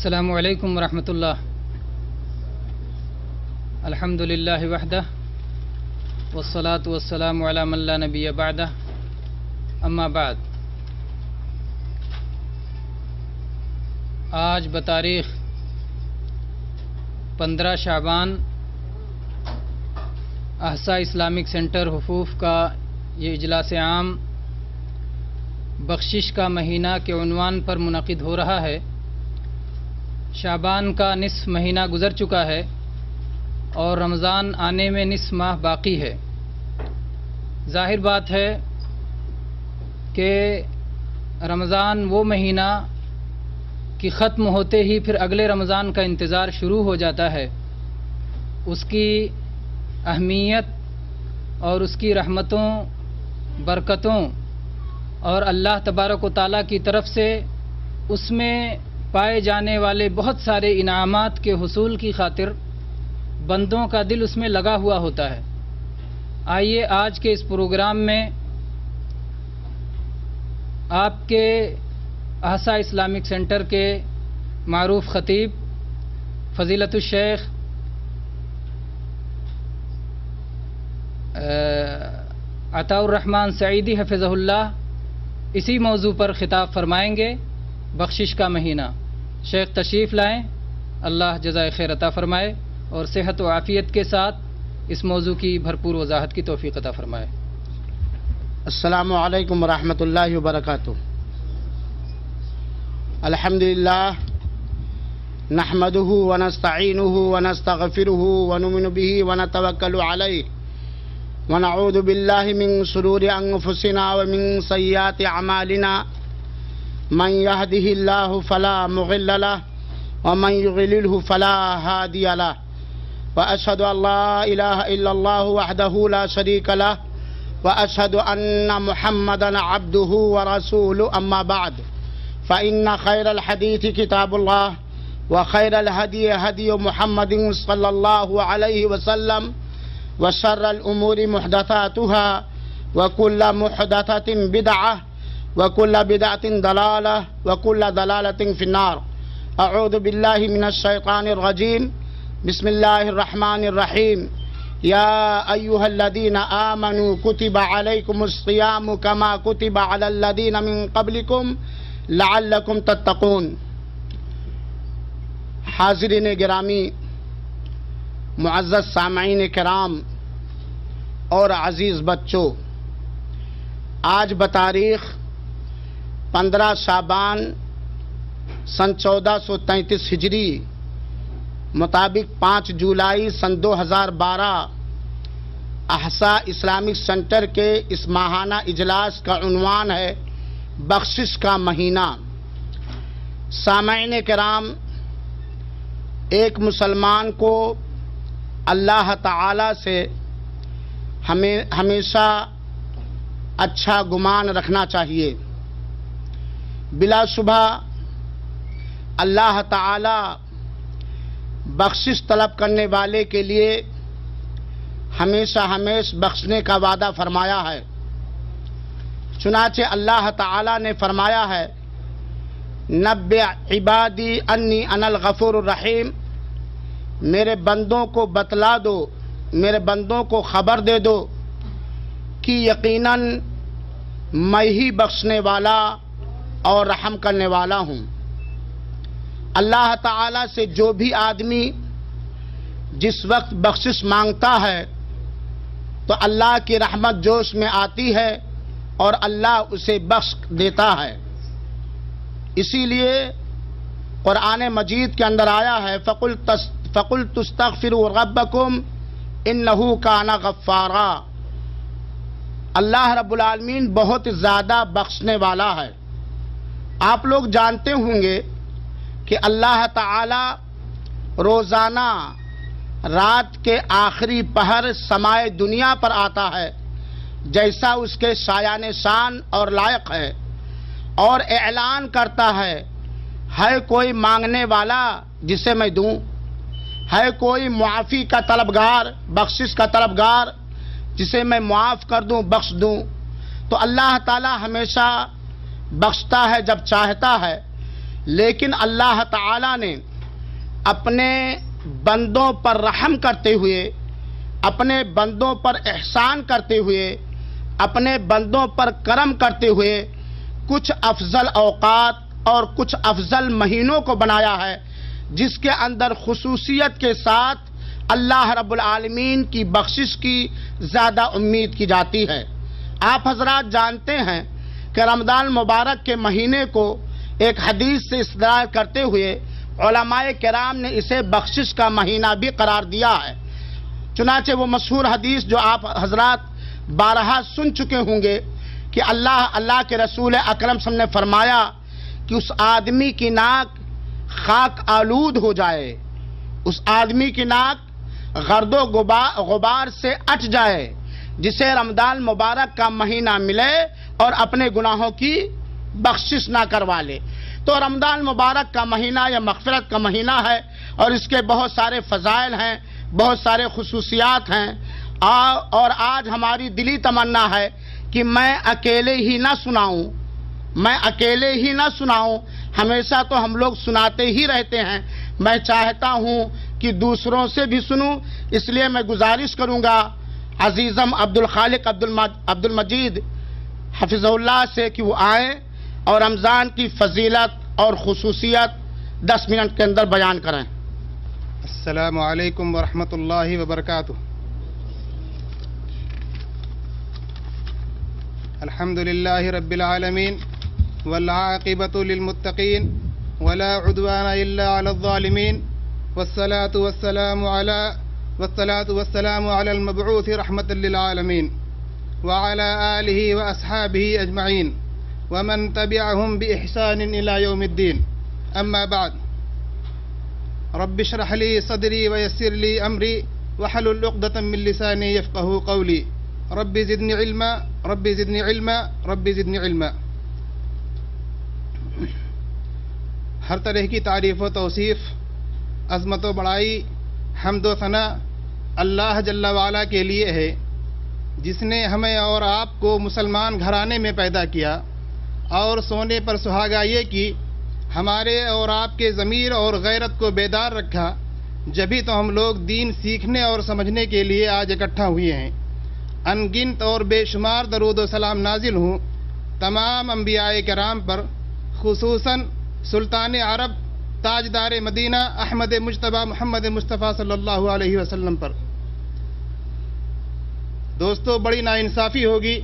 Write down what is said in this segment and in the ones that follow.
السلام علیکم ورحمۃ اللہ. الحمد للہ وحدہ والصلاة والسلام علی من لا نبی بعدہ. اما بعد، آج بتاریخ 15 شعبان احسا اسلامک سینٹر حفوف کا یہ اجلاس عام بخشش کا مہینہ کے عنوان پر منعقد ہو رہا ہے. شعبان کا نصف مہینہ گزر چکا ہے اور رمضان آنے میں نصف ماہ باقی ہے. ظاہر بات ہے کہ رمضان وہ مہینہ کہ ختم ہوتے ہی پھر اگلے رمضان کا انتظار شروع ہو جاتا ہے. اس کی اہمیت اور اس کی رحمتوں، برکتوں اور اللہ تبارک و تعالیٰ کی طرف سے اس میں پائے جانے والے بہت سارے انعامات کے حصول کی خاطر بندوں کا دل اس میں لگا ہوا ہوتا ہے. آئیے آج کے اس پروگرام میں آپ کے احسا اسلامک سینٹر کے معروف خطیب فضیلت الشیخ عطاء الرحمن سعیدی حفظہ اللہ اسی موضوع پر خطاب فرمائیں گے. بخشش کا مہینہ. شیخ تشریف لائیں. اللہ جزائے خیر عطا فرمائے اور صحت و عافیت کے ساتھ اس موضوع کی بھرپور وضاحت کی توفیق عطا فرمائے. السلام علیکم ورحمۃ اللہ وبرکاتہ. الحمدللہ نحمده ونستعینه ونستغفره ونؤمن به ونتوکل علیہ ونعوذ باللہ من شرور انفسنا ومن سیئات اعمالنا من يهده الله فلا مضل له ومن يضلله فلا هادي له واشهد ان لا اله الا الله وحده لا شريك له واشهد ان محمدا عبده ورسوله. اما بعد فان خير الحديث كتاب الله وخير الهدي هدي محمد صلى الله عليه وسلم وشر الامور محدثاتها وكل محدثة بدعة وكل بدعة ضلالة وكل ضلالة في النار. اعوذ بالله من الشيطان الرجيم. بسم الله الرحمن الرحيم. يا ايها الذين آمنوا كتب عليكم الصيام كما كتب على الذين من قبلكم لعلكم تتقون. حاضرین گرامی، معزز سامعین کرام اور عزیز بچوں، آج بتاریخ 15 شعبان سن 1433 ہجری مطابق 5 جولائی سن 2012 احسا اسلامک سینٹر کے اس ماہانہ اجلاس کا عنوان ہے بخشش کا مہینہ. سامعین کرام، ایک مسلمان کو اللہ تعالی سے ہمیشہ اچھا گمان رکھنا چاہیے. بلا شبہ اللہ تعالی بخشش طلب کرنے والے کے لیے ہمیشہ بخشنے کا وعدہ فرمایا ہے. چنانچہ اللہ تعالی نے فرمایا ہے، نبئ عبادی انی انا الغفور الرحیم. میرے بندوں کو بتلا دو، میرے بندوں کو خبر دے دو کہ یقیناً میں ہی بخشنے والا اور رحم کرنے والا ہوں. اللہ تعالی سے جو بھی آدمی جس وقت بخشش مانگتا ہے تو اللہ کی رحمت جوش میں آتی ہے اور اللہ اسے بخش دیتا ہے. اسی لیے قرآن مجید کے اندر آیا ہے، فَقُلْتُ اسْتَغْفِرُوا رَبَّكُمْ إِنَّهُ كَانَ غَفَّارًا. اللہ رب العالمین بہت زیادہ بخشنے والا ہے. آپ لوگ جانتے ہوں گے کہ اللہ تعالی روزانہ رات کے آخری پہر سمائے دنیا پر آتا ہے جیسا اس کے شایان شان اور لائق ہے، اور اعلان کرتا ہے کوئی مانگنے والا جسے میں دوں، ہے کوئی معافی کا طلبگار، بخشش کا طلبگار جسے میں معاف کر دوں، بخش دوں. تو اللہ تعالی ہمیشہ بخشتا ہے جب چاہتا ہے. لیکن اللہ تعالی نے اپنے بندوں پر رحم کرتے ہوئے، اپنے بندوں پر احسان کرتے ہوئے، اپنے بندوں پر کرم کرتے ہوئے کچھ افضل اوقات اور کچھ افضل مہینوں کو بنایا ہے، جس کے اندر خصوصیت کے ساتھ اللہ رب العالمین کی بخشش کی زیادہ امید کی جاتی ہے۔ آپ حضرات جانتے ہیں کہ رمضان مبارک کے مہینے کو ایک حدیث سے استدلال کرتے ہوئے علماء کرام نے اسے بخشش کا مہینہ بھی قرار دیا ہے۔ چنانچہ وہ مشہور حدیث جو آپ حضرات بارہا سن چکے ہوں گے کہ اللہ کے رسول اکرم صلی اللہ علیہ وسلم نے فرمایا کہ اس آدمی کی ناک خاک آلود ہو جائے، اس آدمی کی ناک گرد و غبار سے اٹھ جائے، جسے رمضان مبارک کا مہینہ ملے اور اپنے گناہوں کی بخشش نہ کروا لے۔ تو رمضان مبارک کا مہینہ یا مغفرت کا مہینہ ہے اور اس کے بہت سارے فضائل ہیں، بہت سارے خصوصیات ہیں، اور آج ہماری دلی تمنا ہے کہ میں اکیلے ہی نہ سناؤں، ہمیشہ تو ہم لوگ سناتے ہی رہتے ہیں، میں چاہتا ہوں کہ دوسروں سے بھی سنوں، اس لیے میں گزارش کروں گا عزیزم عبدالخالق عبدالمجید حفظہ اللہ سے کہ وہ آئیں اور رمضان کی فضیلت اور خصوصیت 10 منٹ کے اندر بیان کریں۔ السلام علیکم ورحمۃ اللہ وبرکاتہ۔ الحمد للہ رب العالمین والعاقبۃ للمتقین ولا عدوان الا علی الظالمین والصلاة والسلام علی المبعوث رحمۃ للعالمین وعلى آلہ واصحابہ اجمعین ومن تبعهم بإحسان إلى يوم الدين أما بعد رب اشرح لي صدري ويسر لي أمري واحلل عقدة من لساني يفقهوا قولي رب زدني علما رب زدني علما رب زدني علما۔ ہر طرح کی تعریف و توصیف، عظمت و بڑائی، حمد و ثنا اللہ جل وعلا کے لیے ہے، جس نے ہمیں اور آپ کو مسلمان گھرانے میں پیدا کیا اور سونے پر سہاگا یہ کی، ہمارے اور آپ کے ضمیر اور غیرت کو بیدار رکھا، جبھی تو ہم لوگ دین سیکھنے اور سمجھنے کے لیے آج اکٹھا ہوئے ہیں۔ ان گنت اور بے شمار درود و سلام نازل ہوں تمام انبیاء کرام پر، خصوصاً سلطان عرب تاجدار مدینہ احمد مجتبیٰ محمد مصطفیٰ صلی اللہ علیہ وسلم پر۔ دوستو، بڑی ناانصافی ہوگی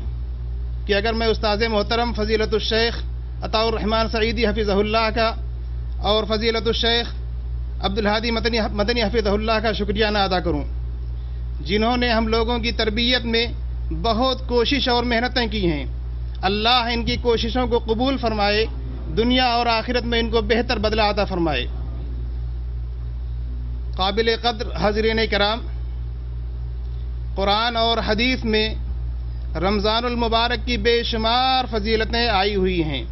کہ اگر میں استاذ محترم فضیلت الشیخ عطاء الرحمن سعیدی حفظہ اللہ کا اور فضیلت الشیخ عبدالہادی مدنی حفظہ اللہ کا شکریہ نہ ادا کروں، جنہوں نے ہم لوگوں کی تربیت میں بہت کوشش اور محنتیں کی ہیں۔ اللہ ان کی کوششوں کو قبول فرمائے، دنیا اور آخرت میں ان کو بہتر بدلہ عطا فرمائے۔ قابل قدر حاضرین کرام، قرآن اور حدیث میں رمضان المبارک کی بے شمار فضیلتیں آئی ہوئی ہیں،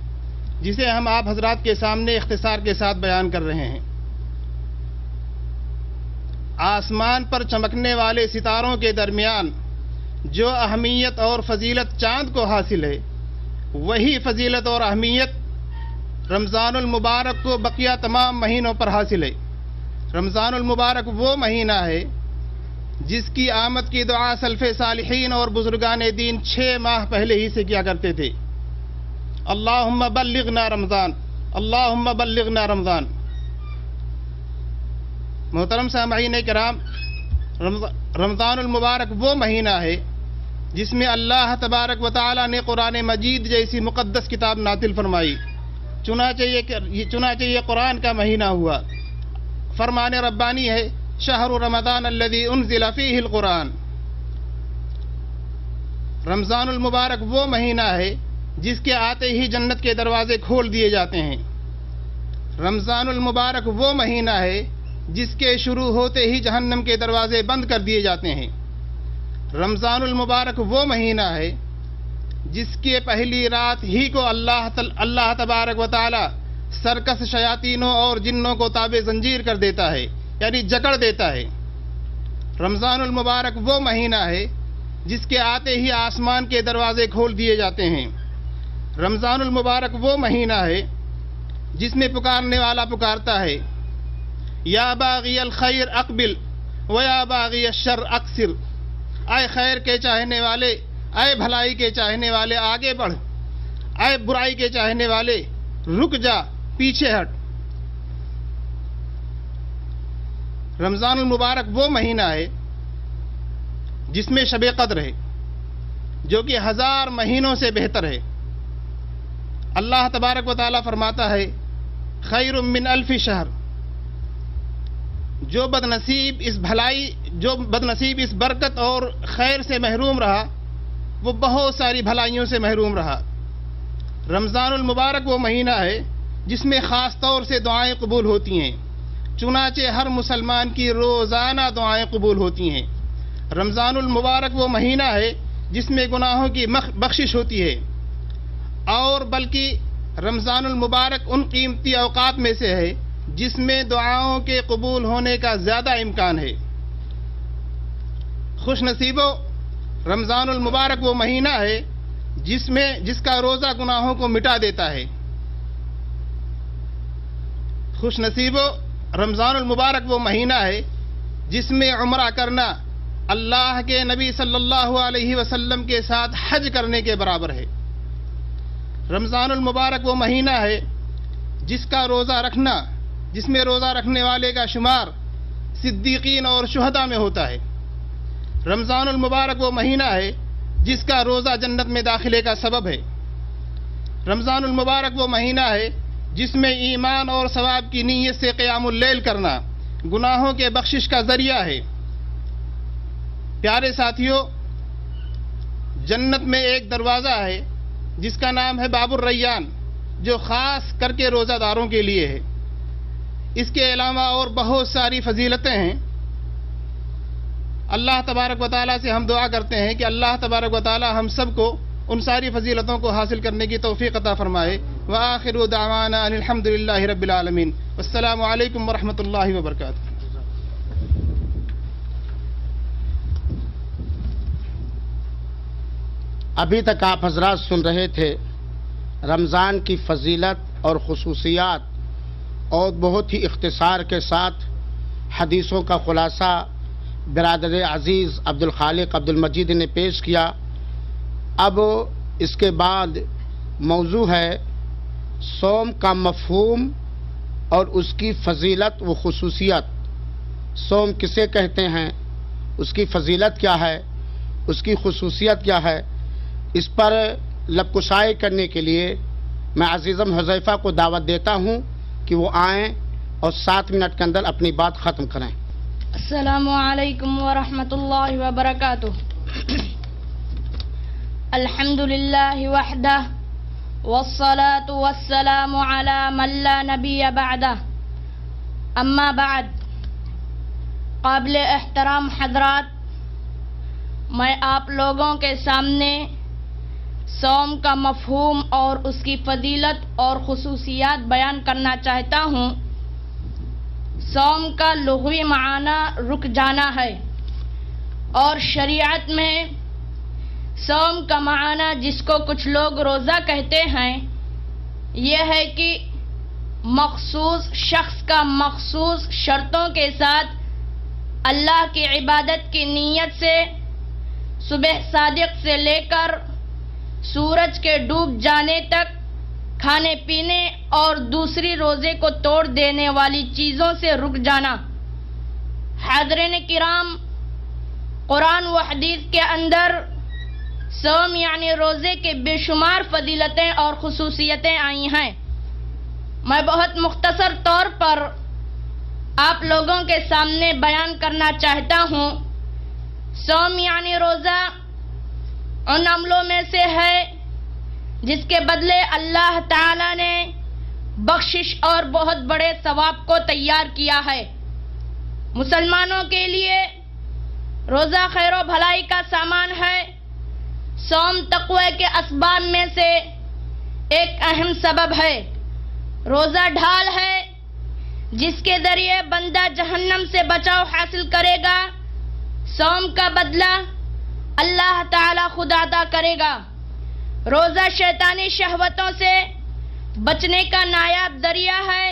جسے ہم آپ حضرات کے سامنے اختصار کے ساتھ بیان کر رہے ہیں۔ آسمان پر چمکنے والے ستاروں کے درمیان جو اہمیت اور فضیلت چاند کو حاصل ہے، وہی فضیلت اور اہمیت رمضان المبارک کو بقیہ تمام مہینوں پر حاصل ہے۔ رمضان المبارک وہ مہینہ ہے جس کی آمد کی دعا سلف صالحین اور بزرگان دین 6 ماہ پہلے ہی سے کیا کرتے تھے۔ اللہم بلغنا رمضان، اللہم بلغنا رمضان۔ محترم سامعین کرام، رمضان المبارک وہ مہینہ ہے جس میں اللہ تبارک و تعالی نے قرآن مجید جیسی مقدس کتاب نازل فرمائی، چنانچہ یہ قرآن کا مہینہ ہوا۔ فرمان ربانی ہے، شہر رمضان الذی انزل فیہ القرآن۔ رمضان المبارک وہ مہینہ ہے جس کے آتے ہی جنت کے دروازے کھول دیے جاتے ہیں۔ رمضان المبارک وہ مہینہ ہے جس کے شروع ہوتے ہی جہنم کے دروازے بند کر دیے جاتے ہیں۔ رمضان المبارک وہ مہینہ ہے جس کے پہلی رات ہی کو اللہ تبارک و تعالی سرکس شیاطینوں اور جنوں کو تابع زنجیر کر دیتا ہے، یعنی جکڑ دیتا ہے۔ رمضان المبارک وہ مہینہ ہے جس کے آتے ہی آسمان کے دروازے کھول دیے جاتے ہیں۔ رمضان المبارک وہ مہینہ ہے جس میں پکارنے والا پکارتا ہے یا باغی الخیر اقبل و یا باغی الشر اقصر، اے خیر کے چاہنے والے، اے بھلائی کے چاہنے والے آگے بڑھ، اے برائی کے چاہنے والے رک جا، پیچھے ہٹ۔ رمضان المبارک وہ مہینہ ہے جس میں شب قدر ہے، جو کہ 1000 مہینوں سے بہتر ہے۔ اللہ تبارک و تعالیٰ فرماتا ہے خیر من الف شہر، جو بد نصیب اس برکت اور خیر سے محروم رہا وہ بہت ساری بھلائیوں سے محروم رہا۔ رمضان المبارک وہ مہینہ ہے جس میں خاص طور سے دعائیں قبول ہوتی ہیں، چنانچہ ہر مسلمان کی روزانہ دعائیں قبول ہوتی ہیں۔ رمضان المبارک وہ مہینہ ہے جس میں گناہوں کی بخشش ہوتی ہے، اور بلکہ رمضان المبارک ان قیمتی اوقات میں سے ہے جس میں دعاؤں کے قبول ہونے کا زیادہ امکان ہے۔ خوش نصیبو، رمضان المبارک وہ مہینہ ہے جس کا روزہ گناہوں کو مٹا دیتا ہے۔ خوش نصیبو، رمضان المبارک وہ مہینہ ہے جس میں عمرہ کرنا اللہ کے نبی صلی اللہ علیہ وسلم کے ساتھ حج کرنے کے برابر ہے۔ رمضان المبارک وہ مہینہ ہے جس میں روزہ رکھنے والے کا شمار صدیقین اور شہداء میں ہوتا ہے۔ رمضان المبارک وہ مہینہ ہے جس کا روزہ جنت میں داخلے کا سبب ہے۔ رمضان المبارک وہ مہینہ ہے جس میں ایمان اور ثواب کی نیت سے قیام اللیل کرنا گناہوں کے بخشش کا ذریعہ ہے۔ پیارے ساتھیوں، جنت میں ایک دروازہ ہے جس کا نام ہے باب الریان، جو خاص کر کے روزہ داروں کے لیے ہے۔ اس کے علاوہ اور بہت ساری فضیلتیں ہیں۔ اللہ تبارک و تعالیٰ سے ہم دعا کرتے ہیں کہ اللہ تبارک و تعالیٰ ہم سب کو ان ساری فضیلتوں کو حاصل کرنے کی توفیق عطا فرمائے۔ وآخر دعوانا ان الحمد للہ رب العالمین، والسلام علیکم ورحمۃ اللہ وبرکاتہ۔ ابھی تک آپ حضرات سن رہے تھے رمضان کی فضیلت اور خصوصیات، اور بہت ہی اختصار کے ساتھ حدیثوں کا خلاصہ برادر عزیز عبدالخالق عبدالمجید نے پیش کیا۔ اب اس کے بعد موضوع ہے صوم کا مفہوم اور اس کی فضیلت و خصوصیت۔ صوم کسے کہتے ہیں، اس کی فضیلت کیا ہے، اس کی خصوصیت کیا ہے، اس پر لب کشائی کرنے کے لیے میں عزیزم حذیفہ کو دعوت دیتا ہوں کہ وہ آئیں اور 7 منٹ کے اندر اپنی بات ختم کریں۔ السلام علیکم ورحمۃ اللہ وبرکاتہ۔ الحمد للہ وحدہ والصلاة والسلام علی من لا نبی بعدہ، اما بعد۔ قابل احترام حضرات، میں آپ لوگوں کے سامنے صوم کا مفہوم اور اس کی فضیلت اور خصوصیات بیان کرنا چاہتا ہوں۔ صوم کا لغوی معنی رک جانا ہے، اور شریعت میں صوم کا معنی جس کو کچھ لوگ روزہ کہتے ہیں، یہ ہے کہ مخصوص شخص کا مخصوص شرطوں کے ساتھ اللہ کی عبادت کی نیت سے صبح صادق سے لے کر سورج کے ڈوب جانے تک کھانے پینے اور دوسری روزے کو توڑ دینے والی چیزوں سے رک جانا۔ حاضرین کرام، قرآن و حدیث کے اندر صوم یعنی روزے کے بے شمار فضیلتیں اور خصوصیتیں آئی ہیں۔ میں بہت مختصر طور پر آپ لوگوں کے سامنے بیان کرنا چاہتا ہوں۔ صوم یعنی روزہ ان عملوں میں سے ہے جس کے بدلے اللہ تعالی نے بخشش اور بہت بڑے ثواب کو تیار کیا ہے۔ مسلمانوں کے لیے روزہ خیر و بھلائی کا سامان ہے۔ صوم تقوی کے اسباب میں سے ایک اہم سبب ہے۔ روزہ ڈھال ہے جس کے ذریعے بندہ جہنم سے بچاؤ حاصل کرے گا۔ صوم کا بدلہ اللہ تعالی خود عطا کرے گا۔ روزہ شیطانی شہوتوں سے بچنے کا نایاب ذریعہ ہے۔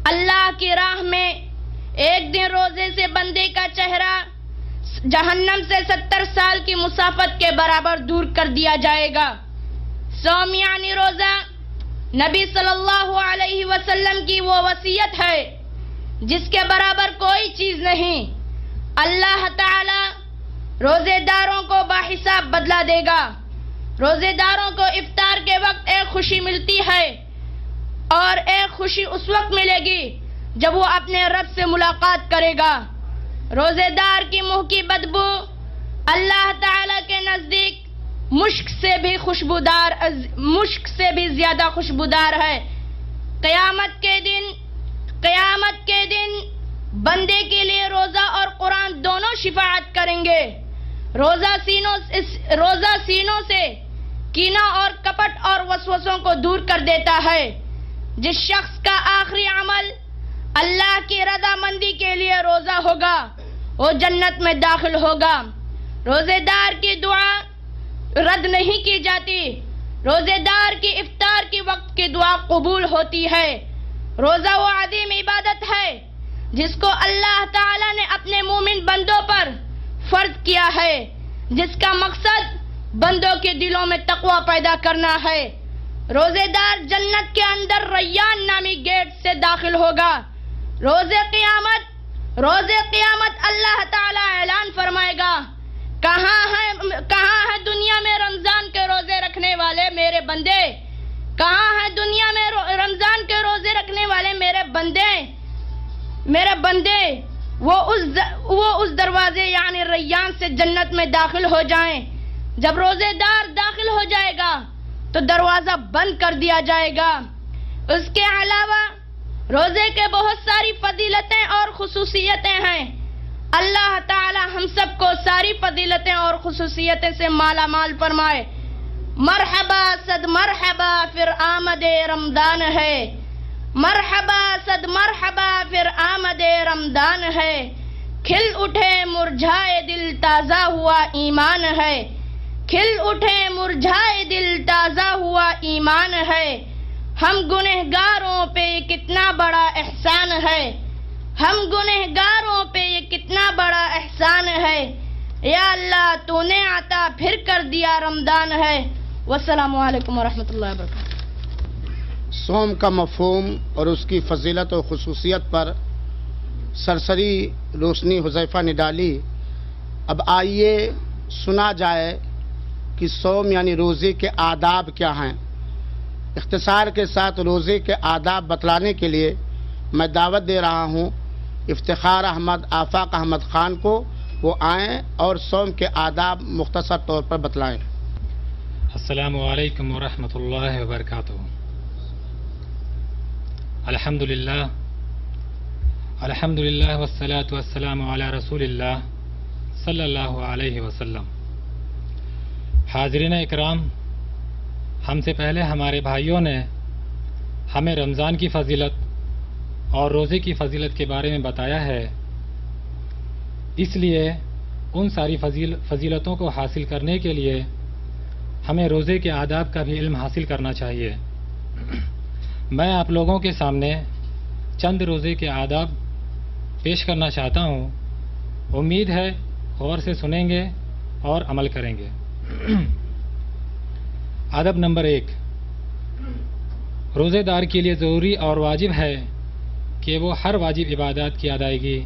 اللہ کی راہ میں ایک دن روزے سے بندے کا چہرہ جہنم سے 70 سال کی مسافت کے برابر دور کر دیا جائے گا۔ صوم یعنی روزہ نبی صلی اللہ علیہ وسلم کی وہ وصیت ہے جس کے برابر کوئی چیز نہیں۔ اللہ تعالی روزے داروں کو باحساب بدلہ دے گا۔ روزے داروں کو افطار کے وقت ایک خوشی ملتی ہے، اور ایک خوشی اس وقت ملے گی جب وہ اپنے رب سے ملاقات کرے گا۔ روزے دار کی منہ کی بدبو اللہ تعالی کے نزدیک مشک سے بھی زیادہ خوشبودار ہے۔ قیامت کے دن بندے کے لیے روزہ اور قرآن دونوں شفاعت کریں گے۔ روزہ سینوں سے کینہ اور کپٹ اور وسوسوں کو دور کر دیتا ہے۔ جس شخص کا آخری عمل اللہ کی رضامندی کے لیے روزہ ہوگا وہ جنت میں داخل ہوگا۔ روزے دار کی دعا رد نہیں کی جاتی۔ روزے دار کی افطار کے وقت کی دعا قبول ہوتی ہے۔ روزہ وہ عظیم عبادت ہے جس کو اللہ تعالی نے اپنے مومن بندوں پر فرض کیا ہے، جس کا مقصد بندوں کے دلوں میں تقوی پیدا کرنا ہے۔ روزے دار جنت کے اندر ریان نامی گیٹ سے داخل ہوگا۔ روز قیامت اللہ تعالی اعلان فرمائے گا، کہاں ہے دنیا میں رمضان کے روزے رکھنے والے میرے بندے؟ کہاں ہے دنیا میں رمضان کے روزے رکھنے والے میرے بندے؟ وہ اس دروازے یعنی ریان سے جنت میں داخل ہو جائیں۔ جب روزے دار داخل ہو جائے گا تو دروازہ بند کر دیا جائے گا۔ اس کے علاوہ روزے کے بہت ساری فضیلتیں اور خصوصیتیں ہیں۔ اللہ تعالی ہم سب کو ساری فضیلتیں اور خصوصیتیں سے مالا مال فرمائے۔ مرحبا صد مرحبا پھر آمد رمضان ہے، مرحبا صد مرحبا پھر آمد رمضان ہے، کھل اٹھے مرجھائے دل تازہ ہوا ایمان ہے، کھل اٹھے مرجھائے دل تازہ ہوا ایمان ہے۔ ہم گنہگاروں پہ یہ کتنا بڑا احسان ہے، ہم گنہگاروں پہ یہ کتنا بڑا احسان ہے۔ یا اللہ تو نے عطا پھر کر دیا رمضان ہے۔ والسلام علیکم ورحمۃ اللہ وبرکاتہ۔ صوم کا مفہوم اور اس کی فضیلت و خصوصیت پر سرسری روشنی حذیفہ نے ڈالی۔ اب آئیے سنا جائے کہ صوم یعنی روزے کے آداب کیا ہیں۔ اختصار کے ساتھ روزے کے آداب بتلانے کے لیے میں دعوت دے رہا ہوں افتخار احمد آفاق احمد خان کو، وہ آئیں اور صوم کے آداب مختصر طور پر بتلائیں۔ السلام علیکم ورحمۃ اللہ وبرکاتہ۔ الحمدللہ والصلاة والسلام علی رسول اللہ صلی اللہ علیہ وسلم۔ حاضرین اکرام، ہم سے پہلے ہمارے بھائیوں نے ہمیں رمضان کی فضیلت اور روزے کی فضیلت کے بارے میں بتایا ہے، اس لیے ان ساری فضیلتوں کو حاصل کرنے کے لیے ہمیں روزے کے آداب کا بھی علم حاصل کرنا چاہیے۔ میں آپ لوگوں کے سامنے چند روزے کے آداب پیش کرنا چاہتا ہوں، امید ہے غور سے سنیں گے اور عمل کریں گے۔ ادب نمبر 1، روزے دار کے لیے ضروری اور واجب ہے کہ وہ ہر واجب عبادات کی ادائیگی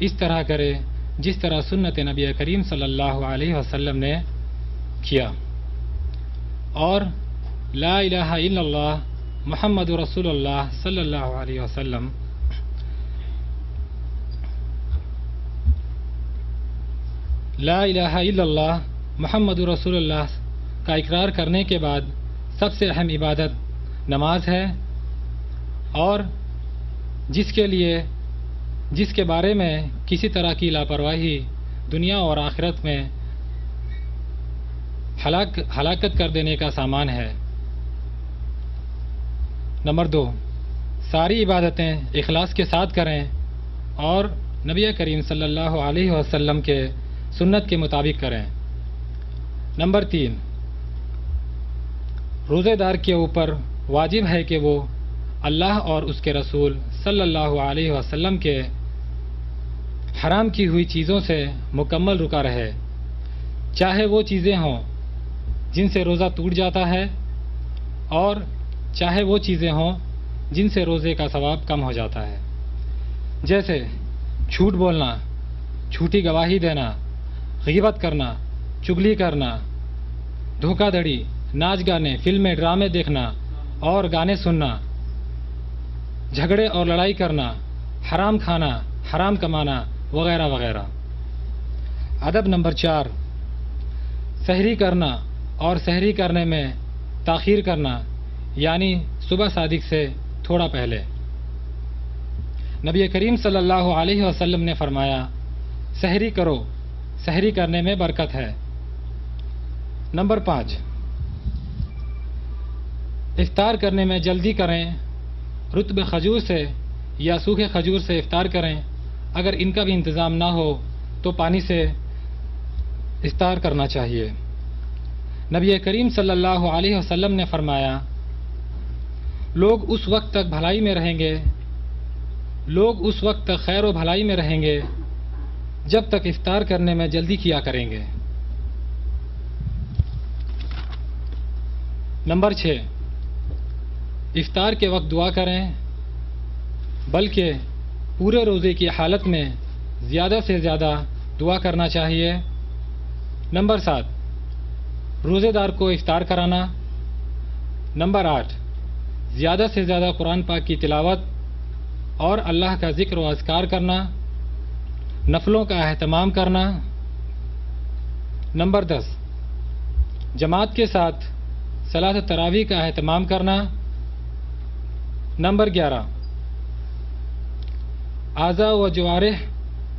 اس طرح کرے جس طرح سنت نبی کریم صلی اللہ علیہ وسلم نے کیا، اور لا الہ الا اللہ محمد رسول اللہ صلی اللہ علیہ وسلم لا الہ الا اللہ محمد رسول اللہ کا اقرار کرنے کے بعد سب سے اہم عبادت نماز ہے، اور جس کے بارے میں کسی طرح کی لاپرواہی دنیا اور آخرت میں ہلاکت کر دینے کا سامان ہے۔ نمبر 2، ساری عبادتیں اخلاص کے ساتھ کریں اور نبی کریم صلی اللہ علیہ وسلم کے سنت کے مطابق کریں۔ نمبر 3، روزے دار کے اوپر واجب ہے کہ وہ اللہ اور اس کے رسول صلی اللہ علیہ وسلم کے حرام کی ہوئی چیزوں سے مکمل رکا رہے، چاہے وہ چیزیں ہوں جن سے روزہ ٹوٹ جاتا ہے اور چاہے وہ چیزیں ہوں جن سے روزے کا ثواب کم ہو جاتا ہے، جیسے جھوٹ بولنا، جھوٹی گواہی دینا، غیبت کرنا، چغلی کرنا، دھوکہ دھڑی، ناچ گانے، فلمیں، ڈرامے دیکھنا اور گانے سننا، جھگڑے اور لڑائی کرنا، حرام کھانا، حرام کمانا وغیرہ وغیرہ۔ ادب نمبر 4، سحری کرنا اور سحری کرنے میں تاخیر کرنا، یعنی صبح صادق سے تھوڑا پہلے۔ نبی کریم صلی اللہ علیہ وسلم نے فرمایا، سحری کرو، سحری کرنے میں برکت ہے۔ نمبر 5، افطار کرنے میں جلدی کریں، رطب کھجور سے یا سوکھے کھجور سے افطار کریں، اگر ان کا بھی انتظام نہ ہو تو پانی سے افطار کرنا چاہیے۔ نبی کریم صلی اللہ علیہ وسلم نے فرمایا، لوگ اس وقت تک بھلائی میں رہیں گے، لوگ اس وقت تک خیر و بھلائی میں رہیں گے جب تک افطار کرنے میں جلدی کیا کریں گے۔ نمبر 6، افطار کے وقت دعا کریں، بلکہ پورے روزے کی حالت میں زیادہ سے زیادہ دعا کرنا چاہیے۔ نمبر 7، روزے دار کو افطار کرانا۔ نمبر 8، زیادہ سے زیادہ قرآن پاک کی تلاوت اور اللہ کا ذکر و اذکار کرنا، نفلوں کا اہتمام کرنا۔ نمبر 10، جماعت کے ساتھ صلاۃ تراویح کا اہتمام کرنا۔ نمبر 11، اعضاء و جوارح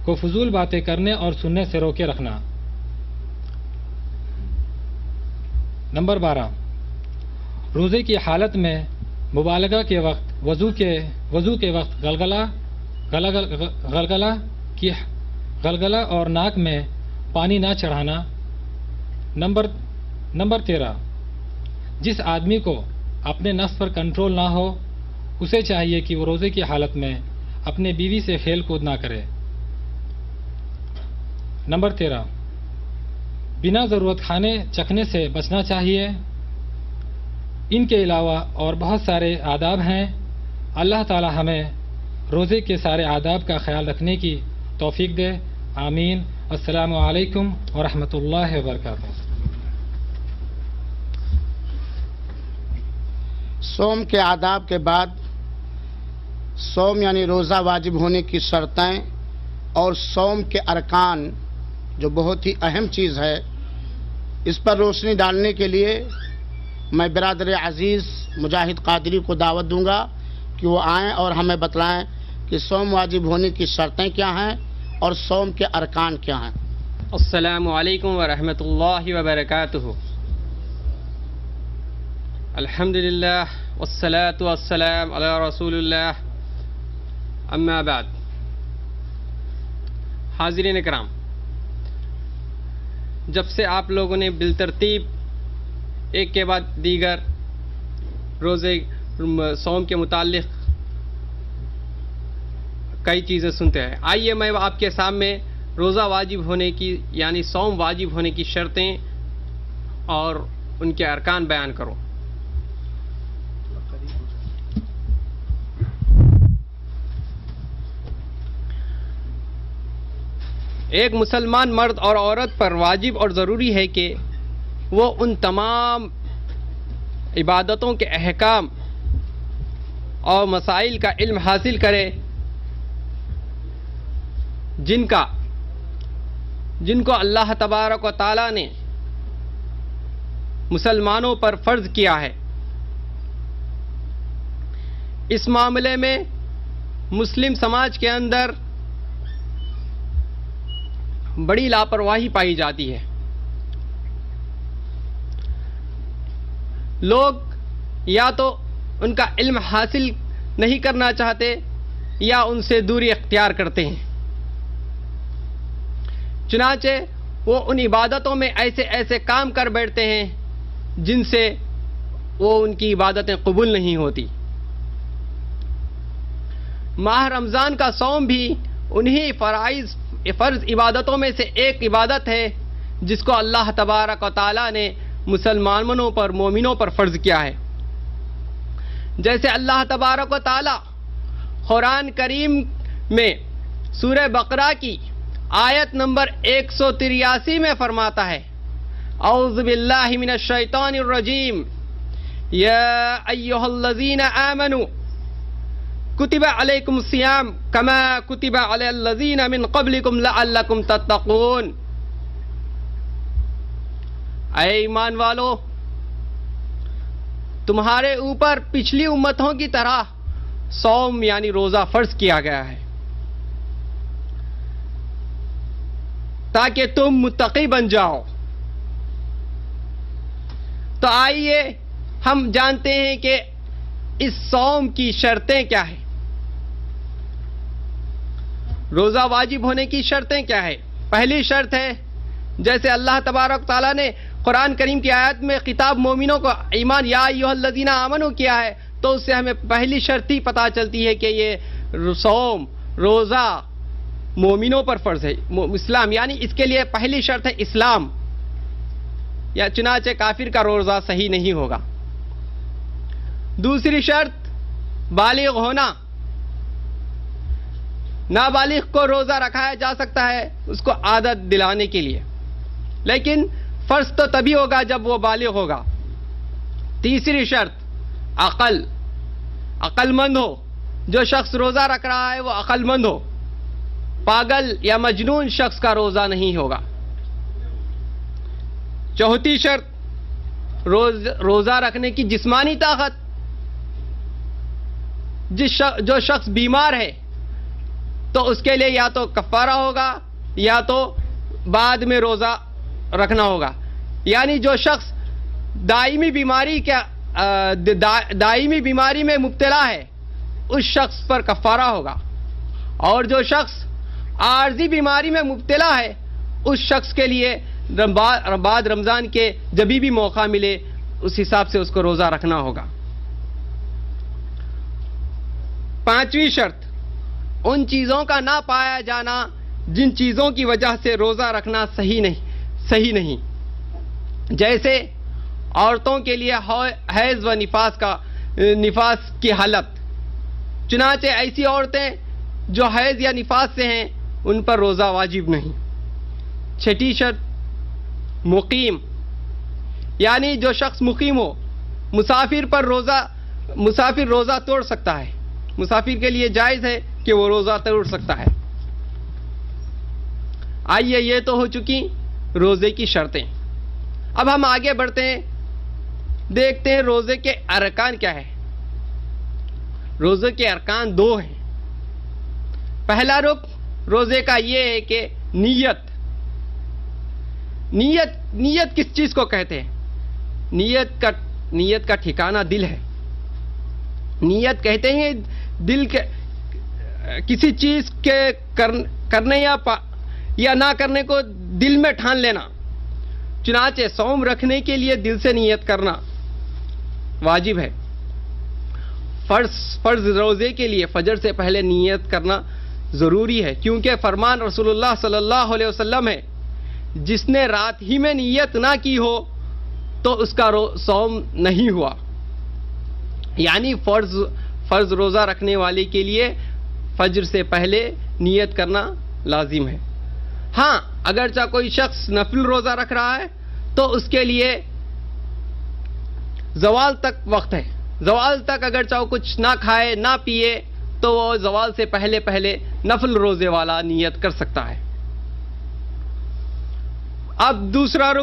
کو فضول باتیں کرنے اور سننے سے روکے رکھنا۔ نمبر 12، روزے کی حالت میں مبالغہ کے وقت وضو کے وقت غلغلہ اور ناک میں پانی نہ چڑھانا۔ نمبر 13، جس آدمی کو اپنے نفس پر کنٹرول نہ ہو اسے چاہیے کہ وہ روزے کی حالت میں اپنے بیوی سے کھیل کود نہ کرے۔ نمبر 13، بنا ضرورت کھانے چکھنے سے بچنا چاہیے۔ ان کے علاوہ اور بہت سارے آداب ہیں۔ اللہ تعالی ہمیں روزے کے سارے آداب کا خیال رکھنے کی توفیق دے، آمین۔ السلام علیکم ورحمۃ اللہ وبرکاتہ۔ صوم کے آداب کے بعد صوم یعنی روزہ واجب ہونے کی شرطیں اور صوم کے ارکان، جو بہت ہی اہم چیز ہے، اس پر روشنی ڈالنے کے لیے میں برادر عزیز مجاہد قادری کو دعوت دوں گا کہ وہ آئیں اور ہمیں بتلائیں کہ صوم واجب ہونے کی شرطیں کیا ہیں اور صوم کے ارکان کیا ہیں۔ السلام علیکم ورحمۃ اللہ وبرکاتہ۔ الحمدللہ والصلاة والسلام علی رسول اللہ، اما بعد۔ حاضرین اکرام، جب سے آپ لوگوں نے بالترتیب ایک کے بعد دیگر روزے صوم کے متعلق کئی چیزیں سنتے ہیں، آئیے میں آپ کے سامنے روزہ واجب ہونے کی یعنی صوم واجب ہونے کی شرطیں اور ان کے ارکان بیان کروں۔ ایک مسلمان مرد اور عورت پر واجب اور ضروری ہے کہ وہ ان تمام عبادتوں کے احکام اور مسائل کا علم حاصل کرے جن کو اللہ تبارک و تعالی نے مسلمانوں پر فرض کیا ہے۔ اس معاملے میں مسلم سماج کے اندر بڑی لاپرواہی پائی جاتی ہے۔ لوگ یا تو ان کا علم حاصل نہیں کرنا چاہتے یا ان سے دوری اختیار کرتے ہیں، چنانچہ وہ ان عبادتوں میں ایسے کام کر بیٹھتے ہیں جن سے وہ ان کی عبادتیں قبول نہیں ہوتی۔ ماہ رمضان کا صوم بھی انہی فرض عبادتوں میں سے ایک عبادت ہے جس کو اللہ تبارک و تعالیٰ نے مسلمانوں پر، مومنوں پر فرض کیا ہے۔ جیسے اللہ تبارک و تعالیٰ قرآن کریم میں سورہ بقرہ کی آیت نمبر 183 میں فرماتا ہے، اعوذ باللہ من الشیطان الرجیم، یا ایہا الذین آمنوا کتب علیکم الصیام کما کتب علی الذین من قبلکم لعلکم تتقون۔ اے ایمان والو، تمہارے اوپر پچھلی امتوں کی طرح صوم یعنی روزہ فرض کیا گیا ہے تاکہ تم متقی بن جاؤ۔ تو آئیے ہم جانتے ہیں کہ اس صوم کی شرطیں کیا ہیں، روزہ واجب ہونے کی شرطیں کیا ہے۔ پہلی شرط ہے، جیسے اللہ تبارک تعالیٰ نے قرآن کریم کی آیت میں خطاب مومنوں کو ایمان یا ایھا الذین آمنوا کیا ہے، تو اس سے ہمیں پہلی شرط ہی پتہ چلتی ہے کہ یہ صوم، روزہ مومنوں پر فرض ہے، اسلام، یعنی اس کے لیے پہلی شرط ہے اسلام، یا چنانچہ کافر کا روزہ صحیح نہیں ہوگا۔ دوسری شرط بالغ ہونا، نابالغ کو روزہ رکھایا جا سکتا ہے اس کو عادت دلانے کے لیے، لیکن فرض تو تبھی ہوگا جب وہ بالغ ہوگا۔ تیسری شرط عقل مند ہو، جو شخص روزہ رکھ رہا ہے وہ عقل مند ہو، پاگل یا مجنون شخص کا روزہ نہیں ہوگا۔ چوتھی شرط روزہ رکھنے کی جسمانی طاقت، جو شخص بیمار ہے تو اس کے لیے یا تو کفارہ ہوگا یا تو بعد میں روزہ رکھنا ہوگا، یعنی جو شخص دائمی بیماری میں مبتلا ہے اس شخص پر کفارہ ہوگا، اور جو شخص عارضی بیماری میں مبتلا ہے اس شخص کے لیے بعد رمضان کے جب بھی موقع ملے اس حساب سے اس کو روزہ رکھنا ہوگا۔ پانچویں شرط ان چیزوں کا نہ پایا جانا جن چیزوں کی وجہ سے روزہ رکھنا صحیح نہیں، جیسے عورتوں کے لیے حیض و نفاس کی حالت، چنانچہ ایسی عورتیں جو حیض یا نفاس سے ہیں ان پر روزہ واجب نہیں۔ چھٹی شرط مقیم، یعنی جو شخص مقیم ہو، مسافر روزہ توڑ سکتا ہے، مسافر کے لیے جائز ہے کہ وہ روزہ توڑ سکتا ہے۔ آئیے، یہ تو ہو چکی روزے کی شرطیں۔ اب ہم آگے بڑھتے ہیں، دیکھتے ہیں روزے کے ارکان کیا ہے۔ روزے کے ارکان دو ہیں۔ پہلا رکن روزے کا یہ ہے کہ نیت کس چیز کو کہتے ہیں؟ نیت کا ٹھکانہ دل ہے۔ نیت کہتے ہیں دل کے کسی چیز کے کرنے یا نہ کرنے کو دل میں ٹھان لینا، چنانچہ صوم رکھنے کے لیے دل سے نیت کرنا واجب ہے۔ فرض روزے کے لیے فجر سے پہلے نیت کرنا ضروری ہے، کیونکہ فرمان رسول اللہ صلی اللہ علیہ وسلم ہے، جس نے رات ہی میں نیت نہ کی ہو تو اس کا صوم نہیں ہوا۔ یعنی فرض روزہ رکھنے والے کے لیے فجر سے پہلے نیت کرنا لازم ہے۔ ہاں، اگرچہ کوئی شخص نفل روزہ رکھ رہا ہے تو اس کے لیے زوال تک وقت ہے، زوال تک اگرچہ وہ کچھ نہ کھائے نہ پیے تو وہ زوال سے پہلے نفل روزے والا نیت کر سکتا ہے۔ اب دوسرا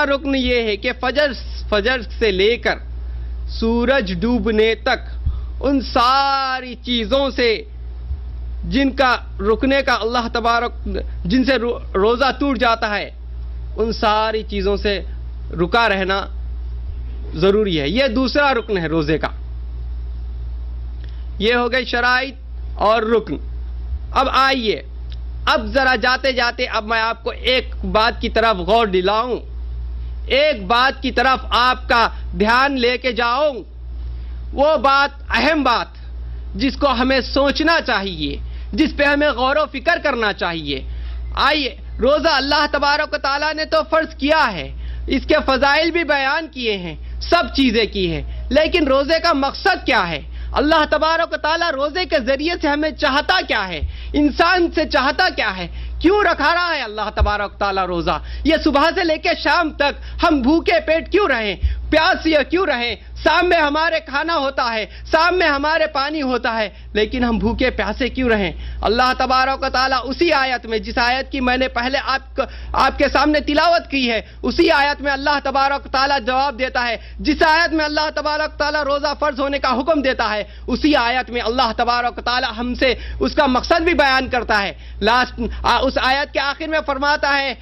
رکن یہ ہے کہ فجر سے لے کر سورج ڈوبنے تک ان ساری چیزوں سے جن کا رکنے کا اللہ تبارک جن سے روزہ ٹوٹ جاتا ہے، ان ساری چیزوں سے رکا رہنا ضروری ہے۔ یہ دوسرا رکن ہے روزے کا۔ یہ ہو گئی شرائط اور رکن۔ اب آئیے، اب ذرا جاتے اب میں آپ کو ایک بات کی طرف غور دلاؤں ایک بات کی طرف آپ کا دھیان لے کے جاؤں، وہ بات اہم بات جس کو ہمیں سوچنا چاہیے، جس پہ ہمیں غور و فکر کرنا چاہیے۔ آئیے، روزہ اللہ تبارک و تعالیٰ نے تو فرض کیا ہے، اس کے فضائل بھی بیان کیے ہیں، سب چیزیں کی ہیں، لیکن روزے کا مقصد کیا ہے؟ اللہ تبارک و تعالیٰ روزے کے ذریعے سے ہمیں چاہتا کیا ہے؟ انسان سے چاہتا کیا ہے؟ کیوں رکھا رہا ہے اللہ تبارک و تعالیٰ روزہ؟ یہ صبح سے لے کے شام تک ہم بھوکے پیٹ کیوں رہیں، پیاسے کیوں رہیں؟ شام میں ہمارے کھانا ہوتا ہے، شام میں ہمارے پانی ہوتا ہے، لیکن ہم بھوکے پیاسے کیوں رہیں؟ اللہ تبارک و تعالیٰ اسی آیت میں، جس آیت کی میں نے پہلے آپ کے سامنے تلاوت کی ہے، اسی آیت میں اللہ تبارک و تعالیٰ جواب دیتا ہے۔ جس آیت میں اللہ تبارک و تعالیٰ روزہ فرض ہونے کا حکم دیتا ہے، اسی آیت میں اللہ تبارک و تعالیٰ ہم سے اس کا مقصد بھی بیان کرتا ہے۔ اس آیت کے آخر میں فرماتا ہے،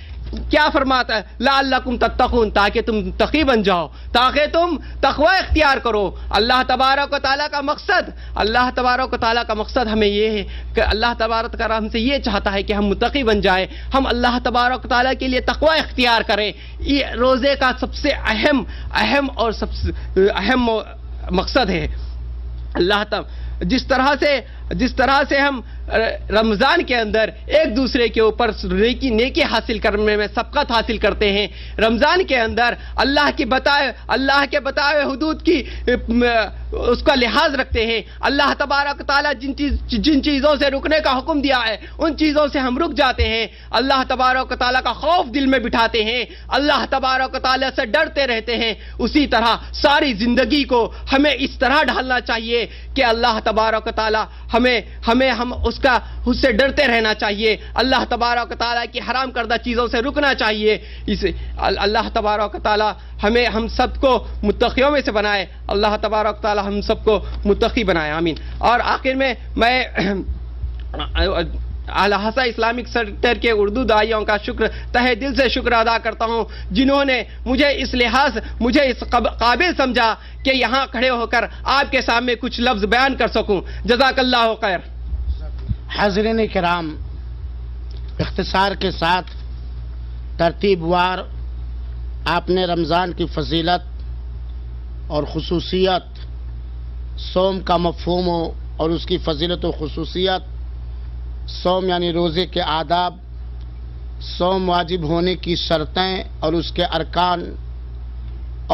کیا فرماتا ہے؟ لعلکم تتقون، تاکہ تم تقی بن جاؤ، تاکہ تم تقوی اختیار کرو۔ اللہ تبارک و تعالیٰ کا مقصد ہمیں یہ ہے کہ اللہ تبارک و تعالیٰ ہم سے یہ چاہتا ہے کہ ہم متقی بن جائیں، ہم اللہ تبارک و تعالیٰ کے لیے تقوی اختیار کریں۔ یہ روزے کا سب سے اہم اور سب سے اہم مقصد ہے۔ جس طرح سے ہم رمضان کے اندر ایک دوسرے کے اوپر نیکی حاصل کرنے میں سبقت حاصل کرتے ہیں، رمضان کے اندر اللہ کے بتائے حدود کی اس کا لحاظ رکھتے ہیں۔ اللہ تبارک تعالیٰ جن چیزوں سے رکنے کا حکم دیا ہے ان چیزوں سے ہم رک جاتے ہیں، اللہ تبارک تعالیٰ کا خوف دل میں بٹھاتے ہیں، اللہ تبارک تعالیٰ سے ڈرتے رہتے ہیں۔ اسی طرح ساری زندگی کو ہمیں اس طرح ڈھالنا چاہیے کہ اللہ تبارک تعالیٰ ہمیں اس سے ڈرتے رہنا چاہیے، اللہ تبارک تعالیٰ کی حرام کردہ چیزوں سے رکنا چاہیے۔ اللہ تبارک تعالیٰ ہم سب کو متقیوں میں سے بنائے، اللہ تبارک تعالیٰ ہم سب کو متقی بنائے، آمین۔ اور آخر میں اعلی حسن اسلامک سینٹر کے اردو داعیوں کا تہہ دل سے شکر ادا کرتا ہوں، جنہوں نے مجھے اس قابل سمجھا کہ یہاں کھڑے ہو کر آپ کے سامنے کچھ لفظ بیان کر سکوں۔ جزاک اللہ خیر۔ حاضرین کرام، اختصار کے ساتھ ترتیب وار آپ نے رمضان کی فضیلت اور خصوصیت، صوم کا مفہوم اور اس کی فضیلت و خصوصیت، صوم یعنی روزے کے آداب، صوم واجب ہونے کی شرطیں اور اس کے ارکان،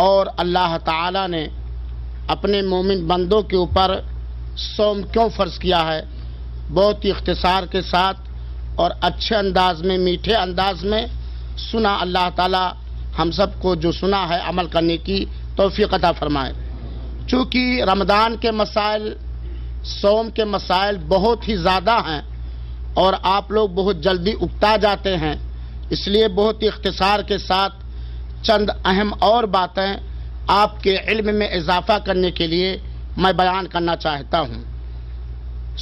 اور اللہ تعالی نے اپنے مومن بندوں کے اوپر صوم کیوں فرض کیا ہے، بہت ہی اختصار کے ساتھ اور اچھے انداز میں، میٹھے انداز میں سنا۔ اللہ تعالی ہم سب کو جو سنا ہے عمل کرنے کی توفیق عطا فرمائے۔ چونکہ رمضان کے مسائل، صوم کے مسائل بہت ہی زیادہ ہیں اور آپ لوگ بہت جلدی اکتا جاتے ہیں، اس لیے بہت ہی اختصار کے ساتھ چند اہم اور باتیں آپ کے علم میں اضافہ کرنے کے لیے میں بیان کرنا چاہتا ہوں۔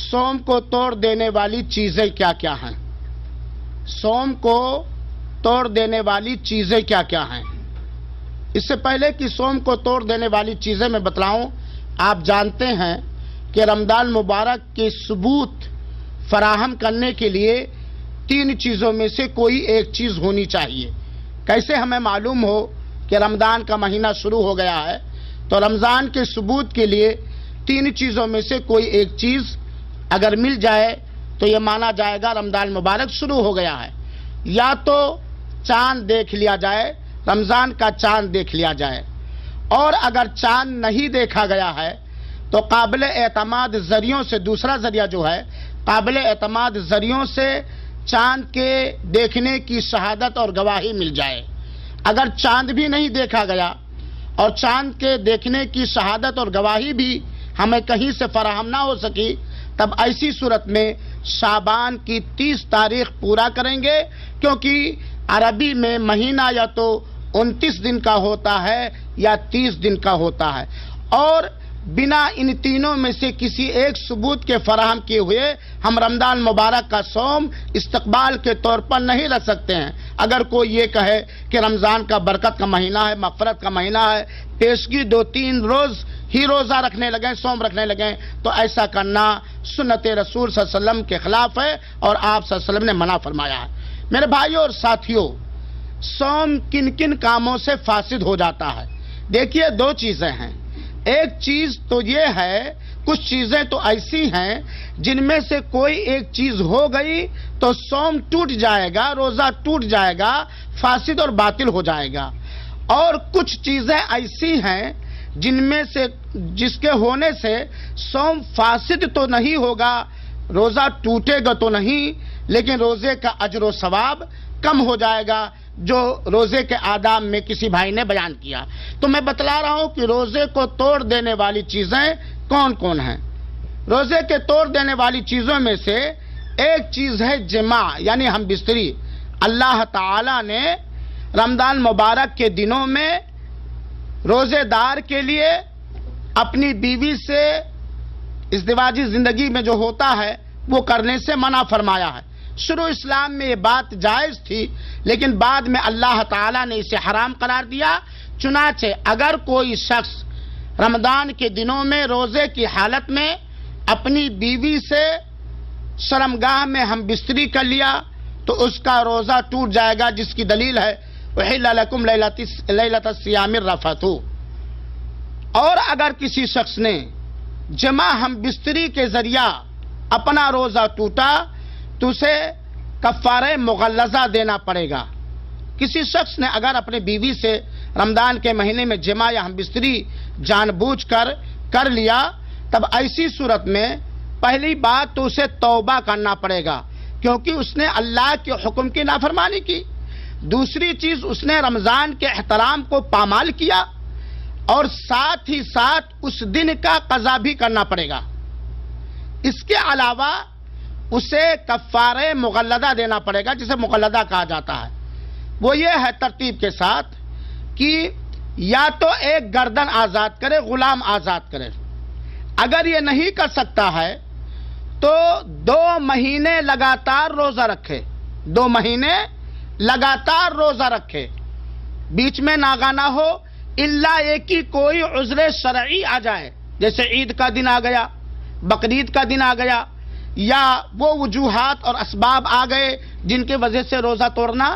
صوم کو توڑ دینے والی چیزیں کیا کیا ہیں؟ صوم کو توڑ دینے والی چیزیں کیا کیا ہیں؟ اس سے پہلے کہ صوم کو توڑ دینے والی چیزیں میں بتلاؤں، آپ جانتے ہیں کہ رمضان مبارک کے ثبوت فراہم کرنے کے لیے 3 چیزوں میں سے کوئی ایک چیز ہونی چاہیے۔ کیسے ہمیں معلوم ہو کہ رمضان کا مہینہ شروع ہو گیا ہے؟ تو رمضان کے ثبوت کے لیے 3 چیزوں میں سے کوئی ایک چیز اگر مل جائے تو یہ مانا جائے گا رمضان مبارک شروع ہو گیا ہے۔ یا تو چاند دیکھ لیا جائے، رمضان کا چاند دیکھ لیا جائے، اور اگر چاند نہیں دیکھا گیا ہے تو قابل اعتماد ذریعوں سے، دوسرا ذریعہ جو ہے قابل اعتماد ذریعوں سے چاند کے دیکھنے کی شہادت اور گواہی مل جائے۔ اگر چاند بھی نہیں دیکھا گیا اور چاند کے دیکھنے کی شہادت اور گواہی بھی ہمیں کہیں سے فراہم نہ ہو سکی، تب ایسی صورت میں شعبان کی 30 تاریخ پورا کریں گے، کیونکہ عربی میں مہینہ یا تو 29 دن کا ہوتا ہے یا 30 دن کا ہوتا ہے، اور بنا ان تینوں میں سے کسی ایک ثبوت کے فراہم کیے ہوئے ہم رمضان مبارک کا صوم استقبال کے طور پر نہیں رکھ سکتے ہیں۔ اگر کوئی یہ کہے کہ رمضان کا برکت کا مہینہ ہے، مغفرت کا مہینہ ہے، پیشگی 2-3 روز ہی روزہ رکھنے لگیں، صوم رکھنے لگیں، تو ایسا کرنا سنت رسول صلی اللہ علیہ وسلم کے خلاف ہے اور آپ صلی اللہ علیہ وسلم نے منع فرمایا ہے۔ میرے بھائیوں اور ساتھیوں، صوم کن کن کاموں سے فاسد ہو جاتا ہے؟ دیکھیے دو چیزیں ہیں. ایک چیز تو یہ ہے، کچھ چیزیں تو ایسی ہیں جن میں سے کوئی ایک چیز ہو گئی تو صوم ٹوٹ جائے گا، روزہ ٹوٹ جائے گا، فاسد اور باطل ہو جائے گا. اور کچھ چیزیں ایسی ہیں جن میں سے جس کے ہونے سے صوم فاسد تو نہیں ہوگا، روزہ ٹوٹے گا تو نہیں، لیکن روزے کا اجر و ثواب کم ہو جائے گا، جو روزے کے آداب میں کسی بھائی نے بیان کیا. تو میں بتلا رہا ہوں کہ روزے کو توڑ دینے والی چیزیں کون کون ہیں. روزے کے توڑ دینے والی چیزوں میں سے ایک چیز ہے جماع، یعنی ہم بستری. اللہ تعالی نے رمضان مبارک کے دنوں میں روزے دار کے لیے اپنی بیوی سے ازدواجی زندگی میں جو ہوتا ہے وہ کرنے سے منع فرمایا ہے. شروع اسلام میں یہ بات جائز تھی، لیکن بعد میں اللہ تعالیٰ نے اسے حرام قرار دیا. چنانچہ اگر کوئی شخص رمضان کے دنوں میں روزے کی حالت میں اپنی بیوی سے شرمگاہ میں ہم بستری کر لیا تو اس کا روزہ ٹوٹ جائے گا، جس کی دلیل ہے وَحِلَّ لَكُمْ لَيْلَةَ الصِّيَامِ الرَّفَثُ. اور اگر کسی شخص نے جمع ہم بستری کے ذریعہ اپنا روزہ ٹوٹا تو اسے کفارہ مغلظہ دینا پڑے گا. کسی شخص نے اگر اپنے بیوی سے رمضان کے مہینے میں جمع یا ہم بستری جان بوجھ کر لیا، تب ایسی صورت میں پہلی بات تو اسے توبہ کرنا پڑے گا، کیونکہ اس نے اللہ کے حکم کی نافرمانی کی. دوسری چیز، اس نے رمضان کے احترام کو پامال کیا، اور ساتھ ہی ساتھ اس دن کا قضا بھی کرنا پڑے گا. اس کے علاوہ اسے کفارہ مغلظہ دینا پڑے گا، جسے مغلظہ کہا جاتا ہے. وہ یہ ہے ترتیب کے ساتھ کہ یا تو ایک گردن آزاد کرے، غلام آزاد کرے. اگر یہ نہیں کر سکتا ہے تو 2 مہینے لگاتار روزہ رکھے. 2 مہینے لگاتار روزہ رکھے، بیچ میں ناغہ نہ ہو، الا ایک ہی کوئی عذر شرعی آ جائے، جیسے عید کا دن آ گیا، بقرعید کا دن آ گیا، یا وہ وجوہات اور اسباب آ گئے جن کی وجہ سے روزہ توڑنا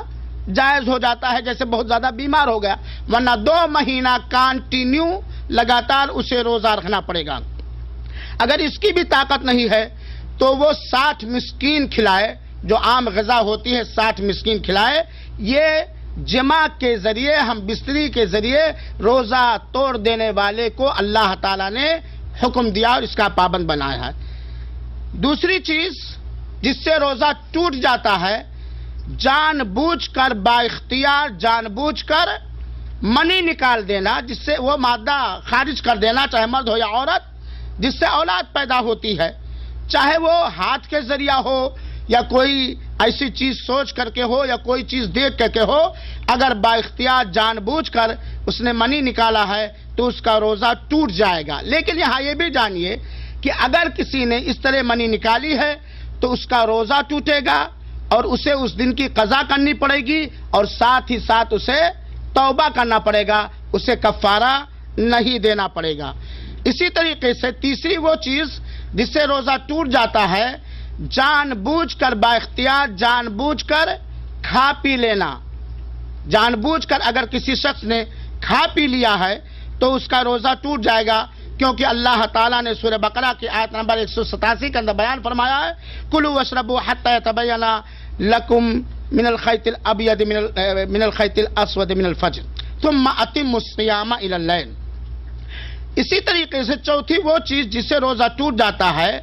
جائز ہو جاتا ہے، جیسے بہت زیادہ بیمار ہو گیا. ورنہ 2 مہینہ کانٹینیو لگاتار اسے روزہ رکھنا پڑے گا. اگر اس کی بھی طاقت نہیں ہے تو وہ 60 مسکین کھلائے، جو عام غذا ہوتی ہے 60 مسکین کھلائے. یہ جمع کے ذریعے، ہم بستری کے ذریعے روزہ توڑ دینے والے کو اللہ تعالیٰ نے حکم دیا اور اس کا پابند بنایا ہے. دوسری چیز جس سے روزہ ٹوٹ جاتا ہے، جان بوجھ کر، با اختیار جان بوجھ کر منی نکال دینا، جس سے وہ مادہ خارج کر دینا، چاہے مرد ہو یا عورت، جس سے اولاد پیدا ہوتی ہے، چاہے وہ ہاتھ کے ذریعہ ہو یا کوئی ایسی چیز سوچ کر کے ہو یا کوئی چیز دیکھ کر کے ہو. اگر با اختیار جان بوجھ کر اس نے منی نکالا ہے تو اس کا روزہ ٹوٹ جائے گا. لیکن یہاں یہ بھی جانیے کہ اگر کسی نے اس طرح منی نکالی ہے تو اس کا روزہ ٹوٹے گا اور اسے اس دن کی قضا کرنی پڑے گی، اور ساتھ ہی ساتھ اسے توبہ کرنا پڑے گا، اسے کفارہ نہیں دینا پڑے گا. اسی طریقے سے تیسری وہ چیز جس سے روزہ ٹوٹ جاتا ہے، جان بوجھ کر، با اختیار جان بوجھ کر کھا پی لینا. جان بوجھ کر اگر کسی شخص نے کھا پی لیا ہے تو اس کا روزہ ٹوٹ جائے گا، کیونکہ اللہ تعالیٰ نے سورہ بقرہ کی آیت نمبر 187 کے اندر بیان فرمایا ہے، کلوا واشربوا حتی یتبین لکم من الخیط الابیض من الخیط الاسود من الفجر ثم اتموا الصیام الی اللیل. اسی طریقے سے چوتھی وہ چیز جس سے روزہ ٹوٹ جاتا ہے،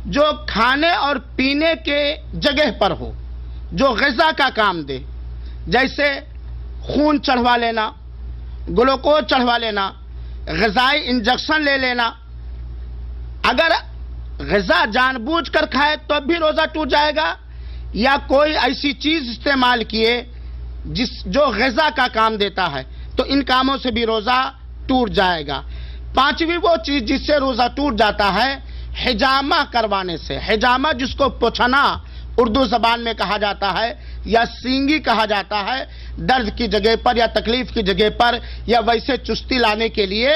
جو کھانے اور پینے کے جگہ پر ہو، جو غذا کا کام دے، جیسے خون چڑھوا لینا، گلوکوز چڑھوا لینا، غذائی انجیکشن لے لینا. اگر غذا جان بوجھ کر کھائے تو بھی روزہ ٹوٹ جائے گا، یا کوئی ایسی چیز استعمال کیے جو غذا کا کام دیتا ہے، تو ان کاموں سے بھی روزہ ٹوٹ جائے گا. پانچویں وہ چیز جس سے روزہ ٹوٹ جاتا ہے، حجامہ کروانے سے. حجامہ جس کو پوچھنا اردو زبان میں کہا جاتا ہے یا سینگی کہا جاتا ہے، درد کی جگہ پر یا تکلیف کی جگہ پر یا ویسے چستی لانے کے لیے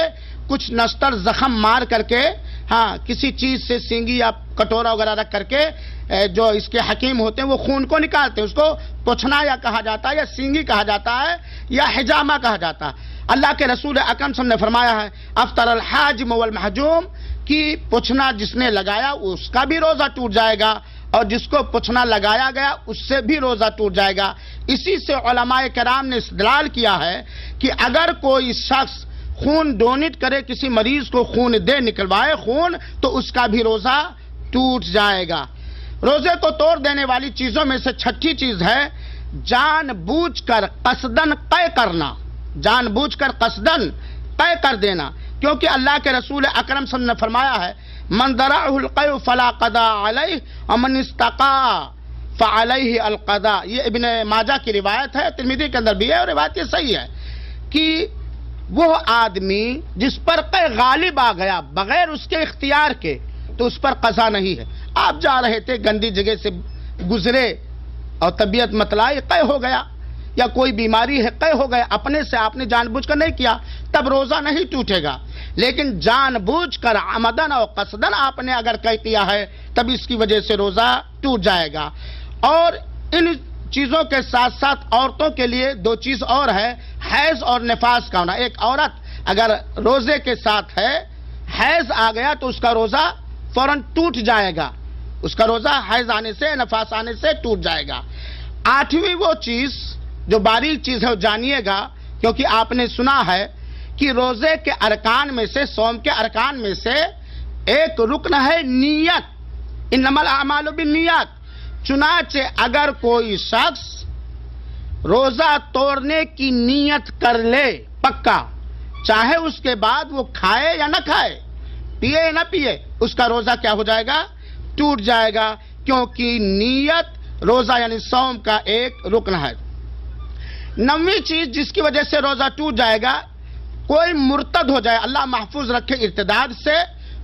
کچھ نستر زخم مار کر کے، کسی چیز سے سینگی یا کٹورا وغیرہ رکھ کر کے جو اس کے حکیم ہوتے ہیں وہ خون کو نکالتے ہیں. اس کو پوچھنا یا کہا جاتا ہے, یا سینگی کہا جاتا ہے, یا حجامہ کہا جاتا ہے. اللہ کے رسول اکرم صلی اللہ علیہ وسلم نے فرمایا ہے افطر الحاجم والمحجوم, کہ پوچھنا جس نے لگایا اس کا بھی روزہ ٹوٹ جائے گا, اور جس کو پوچھنا لگایا گیا اس سے بھی روزہ ٹوٹ جائے گا. اسی سے علماء کرام نے استدلال کیا ہے کہ اگر کوئی شخص خون ڈونیٹ کرے, کسی مریض کو خون دے, نکلوائے خون, تو اس کا بھی روزہ ٹوٹ جائے گا. روزے کو توڑ دینے والی چیزوں میں سے چھٹی چیز ہے جان بوجھ کر قصدن قے کرنا, جان بوجھ کر قصدن قے کر دینا, کیونکہ اللہ کے رسول اکرم صلی اللہ علیہ وسلم نے فرمایا ہے من درعہ القیء فلا قضاء علیہ ومن استقاء فعلیہ القضاء. یہ ابن ماجہ کی روایت ہے, ترمذی کے اندر بھی ہے, اور روایت یہ صحیح ہے کہ وہ آدمی جس پر قے غالب آ گیا بغیر اس کے اختیار کے, تو اس پر قضا نہیں ہے. آپ جا رہے تھے, گندی جگہ سے گزرے اور طبیعت متلائی, قے ہو گیا, یا کوئی بیماری ہے قے ہو گیا, اپنے سے آپ نے جان بوجھ کر نہیں کیا, تب روزہ نہیں ٹوٹے گا. لیکن جان بوجھ کر عمدن اور قصدن آپ نے اگر قے کیا ہے تب اس کی وجہ سے روزہ ٹوٹ جائے گا. اور ان چیزوں کے ساتھ ساتھ عورتوں کے لیے دو چیز اور ہے, حیض اور نفاس کا ہونا. ایک عورت اگر روزے کے ساتھ ہے, حیض آ گیا تو اس کا روزہ فوراً ٹوٹ جائے گا, اس کا روزہ حیض آنے سے, نفاس آنے سے ٹوٹ جائے گا. آٹھویں وہ چیز جو باریک چیز ہے وہ جانیے گا, کیونکہ آپ نے سنا ہے کہ روزے کے ارکان میں سے, صوم کے ارکان میں سے ایک رکن ہے نیت, انما الاعمال بالنیات. چنانچہ اگر کوئی شخص روزہ توڑنے کی نیت کر لے پکا, چاہے اس کے بعد وہ کھائے یا نہ کھائے, پیے یا نہ پیے, اس کا روزہ کیا ہو جائے گا؟ ٹوٹ جائے گا, کیونکہ نیت روزہ یعنی صوم کا ایک رکن ہے. نویں چیز جس کی وجہ سے روزہ ٹوٹ جائے گا, کوئی مرتد ہو جائے, اللہ محفوظ رکھے ارتداد سے,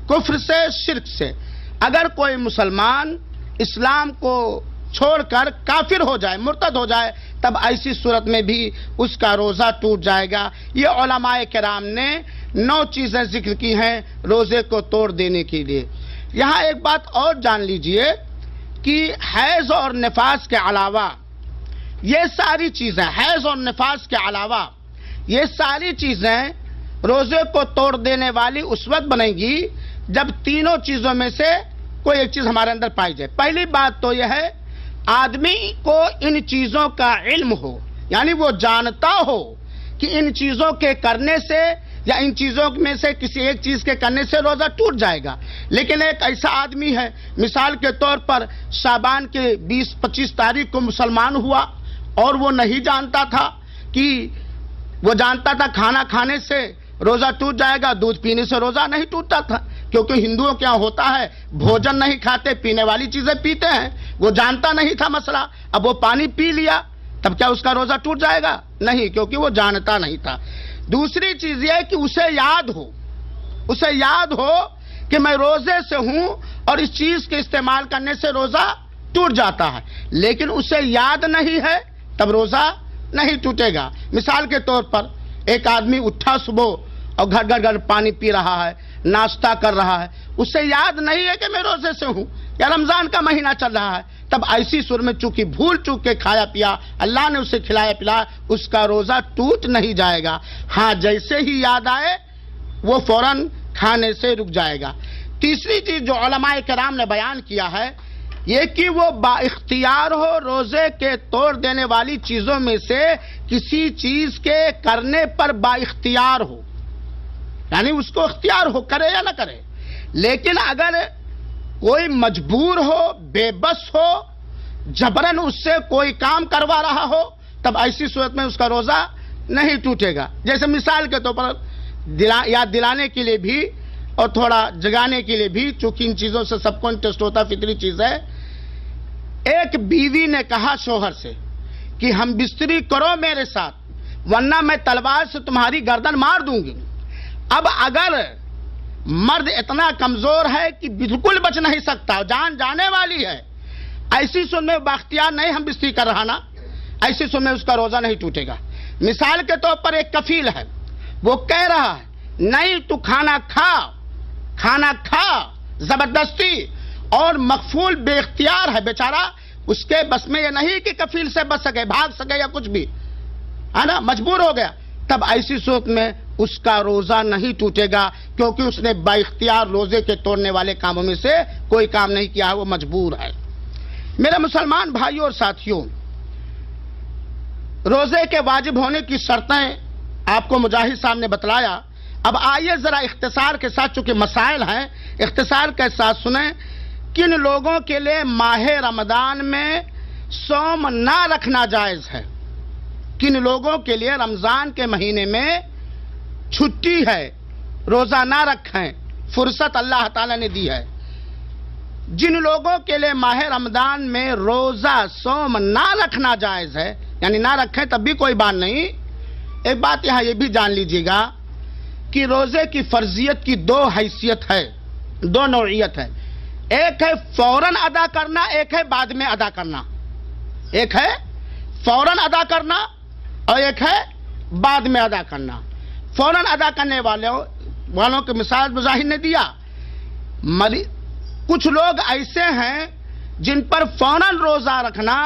کفر سے, شرک سے. اگر کوئی مسلمان اسلام کو چھوڑ کر کافر ہو جائے, مرتد ہو جائے, تب ایسی صورت میں بھی اس کا روزہ ٹوٹ جائے گا. یہ علماء کرام نے 9 چیزیں ذکر کی ہیں روزے کو توڑ دینے کے لیے. یہاں ایک بات اور جان لیجئے کہ حیض اور نفاس کے علاوہ یہ ساری چیزیں, حیض اور نفاس کے علاوہ یہ ساری چیزیں روزے کو توڑ دینے والی اس وقت بنیں گی جب تینوں چیزوں میں سے کوئی ایک چیز ہمارے اندر پائی جائے. پہلی بات تو یہ ہے آدمی کو ان چیزوں کا علم ہو, یعنی وہ جانتا ہو کہ ان چیزوں کے کرنے سے یا ان چیزوں میں سے کسی ایک چیز کے کرنے سے روزہ ٹوٹ جائے گا. لیکن ایک ایسا آدمی ہے, مثال کے طور پر شعبان کے 20-25 تاریخ کو مسلمان ہوا اور وہ نہیں جانتا تھا کہ, وہ جانتا تھا کھانا کھانے سے روزہ ٹوٹ جائے گا, دودھ پینے سے روزہ نہیں ٹوٹتا تھا, کیونکہ ہندوؤں کیا ہوتا ہے بھوجن نہیں کھاتے, پینے والی چیزیں پیتے ہیں. وہ جانتا نہیں تھا مسئلہ, اب وہ پانی پی لیا, تب کیا اس کا روزہ ٹوٹ جائے گا؟ نہیں, کیونکہ وہ جانتا نہیں تھا. دوسری چیز یہ کہ اسے یاد ہو کہ میں روزے سے ہوں اور اس چیز کے استعمال کرنے سے روزہ ٹوٹ جاتا ہے, لیکن اسے یاد نہیں ہے تب روزہ نہیں ٹوٹے گا. مثال کے طور پر ایک آدمی اٹھا صبح اور گھر پانی پی رہا ہے, ناشتہ کر رہا ہے, اسے یاد نہیں ہے کہ میں روزے سے ہوں یا رمضان کا مہینہ چل رہا ہے, تب ایسی صورت میں چونکہ بھول چوک کے کھایا پیا, اللہ نے اسے کھلایا پلایا, اس کا روزہ ٹوٹ نہیں جائے گا. ہاں جیسے ہی یاد آئے وہ فوراً کھانے سے رک جائے گا. تیسری چیز جو علماء کرام نے بیان کیا ہے یہ کہ وہ با اختیار ہو روزے کے توڑ دینے والی چیزوں میں سے کسی چیز کے کرنے پر با اختیار ہو, یعنی اس کو اختیار ہو, کرے یا نہ کرے. لیکن اگر کوئی مجبور ہو, بے بس ہو, جبرن اس سے کوئی کام کروا رہا ہو, تب ایسی صورت میں اس کا روزہ نہیں ٹوٹے گا. جیسے مثال کے طور پر یاد دلانے کے لیے بھی اور تھوڑا جگانے کے لیے بھی, چونکہ ان چیزوں سے سب کو انٹرسٹ ہوتا, فطری چیز ہے. ایک بیوی نے کہا شوہر سے کہ ہم بستری کرو میرے ساتھ ورنہ میں تلوار سے تمہاری گردن مار دوں گی. اب اگر مرد اتنا کمزور ہے کہ بالکل بچ نہیں سکتا, جان جانے والی ہے, ایسی صورت میں باختیار نہیں ہم بستری کر رہا نا, ایسی صورت میں اس کا روزہ نہیں ٹوٹے گا. مثال کے طور پر ایک کفیل ہے, وہ کہہ رہا ہے نہیں تو کھانا کھا زبردستی, اور مغفول بے اختیار ہے بیچارہ، اس کے بس میں یہ نہیں کہ کفیل سے بچ سکے، بھاگ سکے یا کچھ بھی، ہے نا، مجبور ہو گیا، تب ایسی صورت میں اس کا روزہ نہیں ٹوٹے گا، کیونکہ اس نے با اختیار روزے کے توڑنے والے کاموں میں سے کوئی کام نہیں کیا ہے، وہ مجبور ہے۔ میرے مسلمان بھائیوں اور ساتھیوں، روزے کے واجب ہونے کی شرطیں آپ کو مجاہد صاحب نے بتلایا۔ اب آئیے ذرا اختصار کے ساتھ، چونکہ مسائل ہیں، اختصار کے ساتھ سنیں کن لوگوں کے لیے ماہ رمضان میں صوم نہ رکھنا جائز ہے، کن لوگوں کے لیے رمضان کے مہینے میں چھٹی ہے، روزہ نہ رکھیں، فرصت اللہ تعالی نے دی ہے۔ جن لوگوں کے لیے ماہ رمضان میں روزہ صوم نہ رکھنا جائز ہے، یعنی نہ رکھیں تب بھی کوئی بات نہیں۔ ایک بات یہاں یہ بھی جان لیجیے گا کہ روزے کی فرضیت کی دو حیثیت ہے، دو نوعیت ہے، ایک ہے فوراً ادا کرنا، ایک ہے بعد میں ادا کرنا، ایک ہے فوراً ادا کرنا اور ایک ہے بعد میں ادا کرنا۔ فوراً ادا کرنے والوں کی مثال مجاہد نے دیا، کچھ لوگ ایسے ہیں جن پر فوراً روزہ رکھنا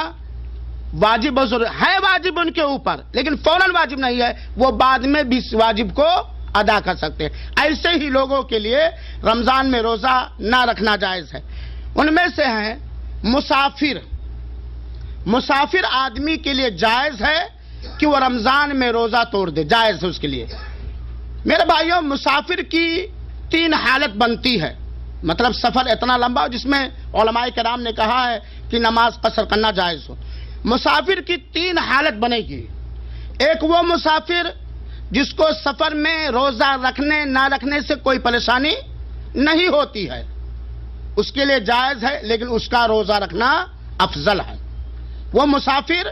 واجب ہے، واجب ان کے اوپر، لیکن فوراً واجب نہیں ہے، وہ بعد میں بھی واجب کو ادا کر سکتے ہیں۔ ایسے ہی لوگوں کے لیے رمضان میں روزہ نہ رکھنا جائز ہے۔ ان میں سے ہیں مسافر، مسافر آدمی کے لیے جائز ہے کہ وہ رمضان میں روزہ توڑ دے، جائز ہے اس کے لیے۔ میرے بھائیوں، مسافر کی 3 حالت بنتی ہے، مطلب سفر اتنا لمبا جس میں علماء کرام نے کہا ہے کہ نماز قصر کرنا جائز ہو۔ مسافر کی 3 حالت بنے گی۔ ایک وہ مسافر جس کو سفر میں روزہ رکھنے نہ رکھنے سے کوئی پریشانی نہیں ہوتی ہے، اس کے لیے جائز ہے، لیکن اس کا روزہ رکھنا افضل ہے۔ وہ مسافر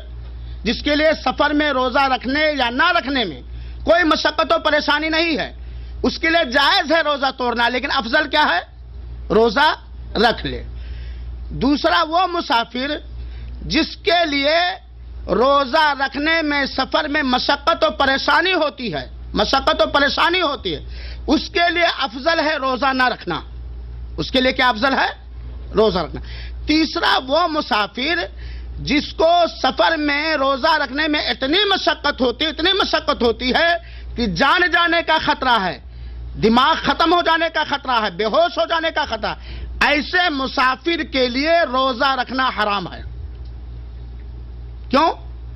جس کے لیے سفر میں روزہ رکھنے یا نہ رکھنے میں کوئی مشقت و پریشانی نہیں ہے، اس کے لیے جائز ہے روزہ توڑنا، لیکن افضل کیا ہے؟ روزہ رکھ لے۔ دوسرا وہ مسافر جس کے لیے روزہ رکھنے میں سفر میں مشقت و پریشانی ہوتی ہے، مشقت و پریشانی ہوتی ہے، اس کے لیے افضل ہے روزہ نہ رکھنا، اس کے لیے کیا افضل ہے؟ روزہ رکھنا۔ تیسرا وہ مسافر جس کو سفر میں روزہ رکھنے میں اتنی مشقت ہوتی ہے کہ جان جانے کا خطرہ ہے، دماغ ختم ہو جانے کا خطرہ ہے، بے ہوش ہو جانے کا خطرہ ہے، ایسے مسافر کے لیے روزہ رکھنا حرام ہے۔ کیوں؟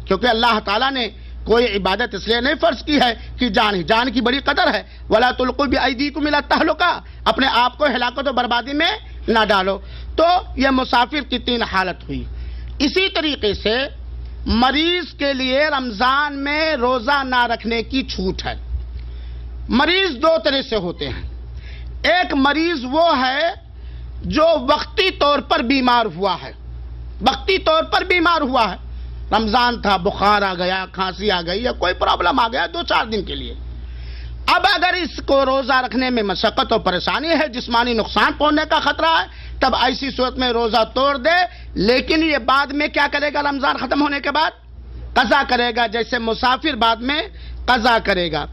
کیونکہ اللہ تعالیٰ نے کوئی عبادت اس لیے نہیں فرض کی ہے کہ جان کی بڑی قدر ہے، وَلَا تُلْقُوا بِأَيْدِيكُمْ إِلَى التَّهْلُكَةِ، اپنے آپ کو ہلاکت و بربادی میں نہ ڈالو۔ تو یہ مسافر کی 3 حالت ہوئی۔ اسی طریقے سے مریض کے لیے رمضان میں روزہ نہ رکھنے کی چھوٹ ہے۔ مریض 2 طرح سے ہوتے ہیں۔ ایک مریض وہ ہے جو وقتی طور پر بیمار ہوا ہے، وقتی طور پر بیمار ہوا ہے، رمضان تھا، بخار آ گیا، کھانسی آ گئی یا کوئی پرابلم آ گیا 2-4 دن کے لیے۔ اب اگر اس کو روزہ رکھنے میں مشقت و پریشانی ہے، جسمانی نقصان پہنچنے کا خطرہ ہے، تب ایسی صورت میں روزہ توڑ دے، لیکن یہ بعد میں کیا کرے گا؟ رمضان ختم ہونے کے بعد قضا کرے گا، جیسے مسافر بعد میں قضا کرے گا۔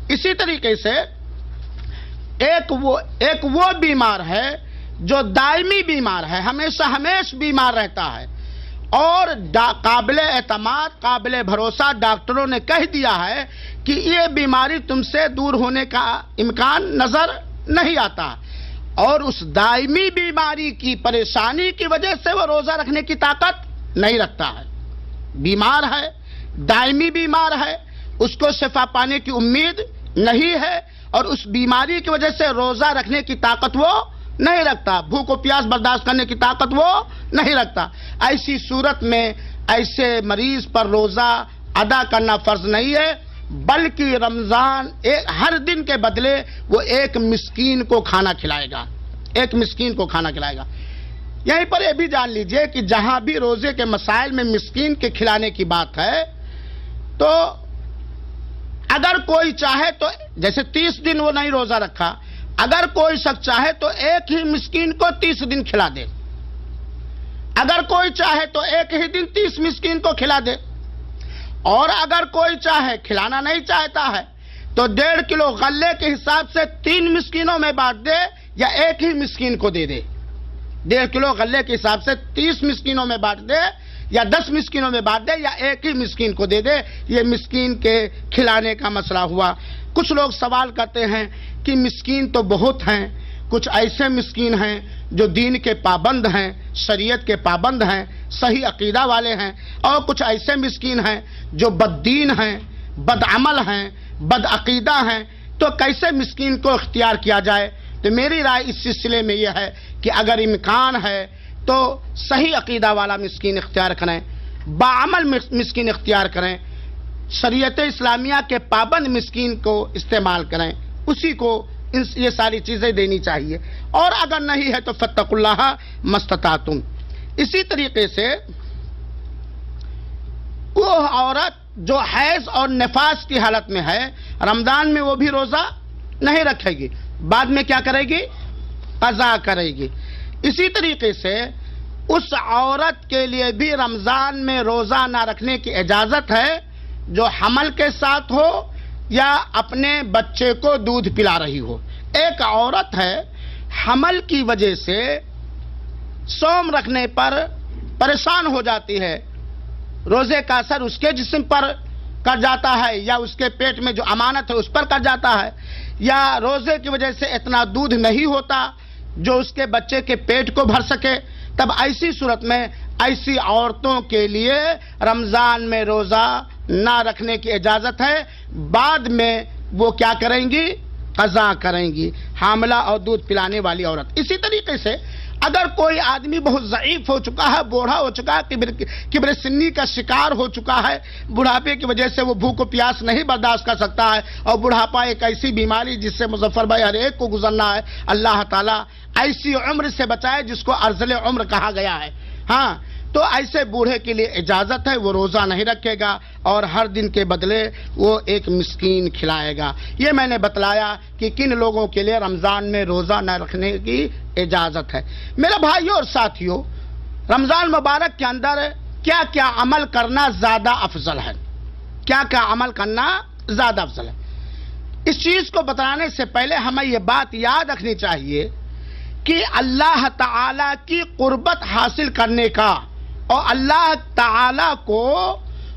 اسی طریقے سے ایک وہ بیمار ہے جو دائمی بیمار ہے، ہمیشہ بیمار رہتا ہے، اور قابل اعتماد، قابل بھروسہ ڈاکٹروں نے کہہ دیا ہے کہ یہ بیماری تم سے دور ہونے کا امکان نظر نہیں آتا، اور اس دائمی بیماری کی پریشانی کی وجہ سے وہ روزہ رکھنے کی طاقت نہیں رکھتا ہے، بیمار ہے، دائمی بیمار ہے، اس کو شفا پانے کی امید نہیں ہے، اور اس بیماری کی وجہ سے روزہ رکھنے کی طاقت وہ نہیں رکھتا، بھوک و پیاس برداشت کرنے کی طاقت وہ نہیں رکھتا۔ ایسی صورت میں ایسے مریض پر روزہ ادا کرنا فرض نہیں ہے، بلکہ رمضان ہر دن کے بدلے وہ ایک مسکین کو کھانا کھلائے گا، ایک مسکین کو کھانا کھلائے گا۔ یہیں پر یہ بھی جان لیجئے کہ جہاں بھی روزے کے مسائل میں مسکین کے کھلانے کی بات ہے، تو اگر کوئی چاہے تو جیسے 30 دن وہ نہیں روزہ رکھا، اگر کوئی شخص چاہے تو ایک ہی مسکین کو 30 دن کھلا دے، اگر کوئی چاہے تو ایک ہی دن 30 مسکین کو کھلا دے، اور اگر کوئی چاہے کھلانا نہیں چاہتا ہے تو 1.5 کلو غلے کے حساب سے 3 مسکینوں میں بانٹ دے یا ایک ہی مسکین کو دے دے، 1.5 کلو غلے کے حساب سے 30 مسکینوں میں بانٹ دے یا 10 مسکینوں میں بانٹ دے یا ایک ہی مسکین کو دے دے، یہ مسکین کے کھلانے کا مسئلہ ہوا۔ کچھ لوگ سوال کرتے ہیں کہ مسکین تو بہت ہیں، کچھ ایسے مسکین ہیں جو دین کے پابند ہیں، شریعت کے پابند ہیں، صحیح عقیدہ والے ہیں، اور کچھ ایسے مسکین ہیں جو بد دین ہیں، بد عمل ہیں، بد عقیدہ ہیں، تو کیسے مسکین کو اختیار کیا جائے؟ تو میری رائے اس سلسلے میں یہ ہے کہ اگر امکان ہے تو صحیح عقیدہ والا مسکین اختیار کریں، باعمل مسکین اختیار کریں، شریعت اسلامیہ کے پابند مسکین کو استعمال کریں، اسی کو یہ ساری چیزیں دینی چاہیے، اور اگر نہیں ہے تو فاتقوا اللہ ما استطعتم۔ اسی طریقے سے وہ عورت جو حیض اور نفاس کی حالت میں ہے، رمضان میں وہ بھی روزہ نہیں رکھے گی، بعد میں کیا کرے گی؟ قضا کرے گی۔ اسی طریقے سے اس عورت کے لیے بھی رمضان میں روزہ نہ رکھنے کی اجازت ہے جو حمل کے ساتھ ہو یا اپنے بچے کو دودھ پلا رہی ہو۔ ایک عورت ہے حمل کی وجہ سے صوم رکھنے پر پریشان ہو جاتی ہے، روزے کا اثر اس کے جسم پر کر جاتا ہے یا اس کے پیٹ میں جو امانت ہے اس پر کر جاتا ہے، یا روزے کی وجہ سے اتنا دودھ نہیں ہوتا جو اس کے بچے کے پیٹ کو بھر سکے، تب ایسی صورت میں ایسی عورتوں کے لیے رمضان میں روزہ نہ رکھنے کی اجازت ہے، بعد میں وہ کیا کریں گی؟ قضا کریں گی، حاملہ اور دودھ پلانے والی عورت۔ اسی طریقے سے اگر کوئی آدمی بہت ضعیف ہو چکا ہے، بوڑھا ہو چکا ہے، کبر سنی کا شکار ہو چکا ہے، بڑھاپے کی وجہ سے وہ بھوک و پیاس نہیں برداشت کر سکتا ہے، اور بڑھاپا ایک ایسی بیماری جس سے مظفر بھائی ہر ایک کو گزرنا ہے، اللہ تعالیٰ ایسی عمر سے بچائے جس کو ارذل عمر کہا گیا ہے۔ ہاں، تو ایسے بوڑھے کے لیے اجازت ہے، وہ روزہ نہیں رکھے گا اور ہر دن کے بدلے وہ ایک مسکین کھلائے گا۔ یہ میں نے بتلایا کہ کن لوگوں کے لیے رمضان میں روزہ نہ رکھنے کی اجازت ہے۔ میرے بھائیوں اور ساتھیوں، رمضان مبارک کے اندر کیا کیا عمل کرنا زیادہ افضل ہے؟ کیا کیا عمل کرنا زیادہ افضل ہے؟ اس چیز کو بتانے سے پہلے ہمیں یہ بات یاد رکھنی چاہیے کہ اللہ تعالی کی قربت حاصل کرنے کا اور اللہ تعالی کو